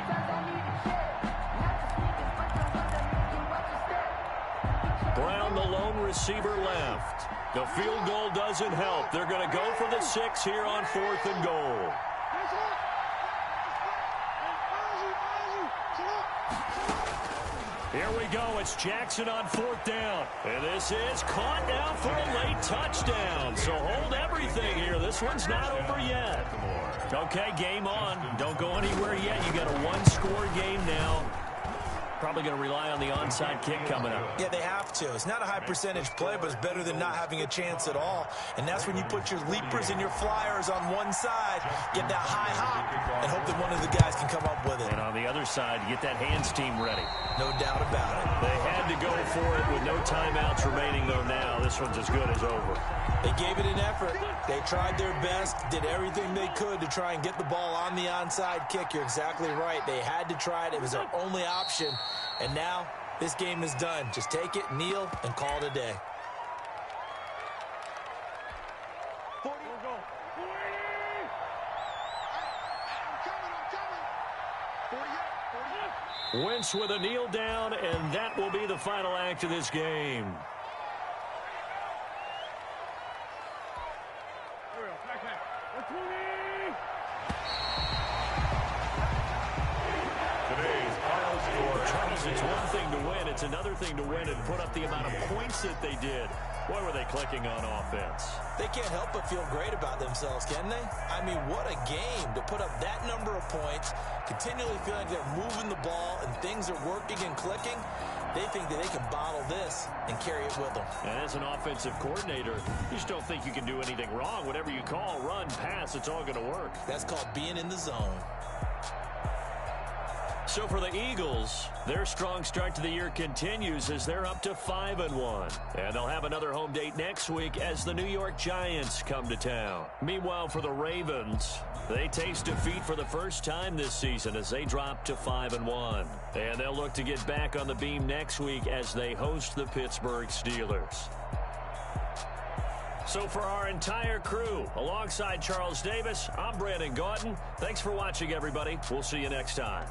Speaker 1: Brown, the lone receiver, left. The field goal doesn't help. They're going to go for the 6 here on 4th and goal. Here we go. It's Jackson on 4th down. And this is caught now for a late touchdown. So hold everything here. This one's not over yet. Okay, game on. Don't go anywhere yet. You got a one-score game now. Probably going to rely on the onside kick coming up.
Speaker 3: Yeah, they have to. It's not a high percentage play, but it's better than not having a chance at all. And that's when you put your leapers and your flyers on one side, get that high hop, and hope that one of the guys can come up with it.
Speaker 1: And on the other side, get that hands team ready.
Speaker 3: No doubt about it.
Speaker 1: They had to go for it with no timeouts remaining, though, now. This one's as good as over.
Speaker 3: They gave it an effort. They tried their best, did everything they could to try and get the ball on the onside kick. You're exactly right. They had to try it. It was their only option. And now this game is done. Just take it, kneel, and call it a day.
Speaker 5: 40. Go. 40. I'm coming. 40 up.
Speaker 1: Wentz with a kneel down, and that will be the final act of this game. It's one thing to win. It's another thing to win and put up the amount of points that they did. Boy, were they clicking on offense.
Speaker 3: They can't help but feel great about themselves, can they? I mean, what a game to put up that number of points, continually feeling like they're moving the ball and things are working and clicking. They think that they can bottle this and carry it with them.
Speaker 1: And as an offensive coordinator, you just don't think you can do anything wrong. Whatever you call, run, pass, it's all going to work.
Speaker 3: That's called being in the zone.
Speaker 1: So for the Eagles, their strong start to the year continues as they're up to 5-1. And they'll have another home date next week as the New York Giants come to town. Meanwhile, for the Ravens, they taste defeat for the first time this season as they drop to 5-1. And they'll look to get back on the beam next week as they host the Pittsburgh Steelers. So for our entire crew, alongside Charles Davis, I'm Brandon Gaudin. Thanks for watching, everybody. We'll see you next time.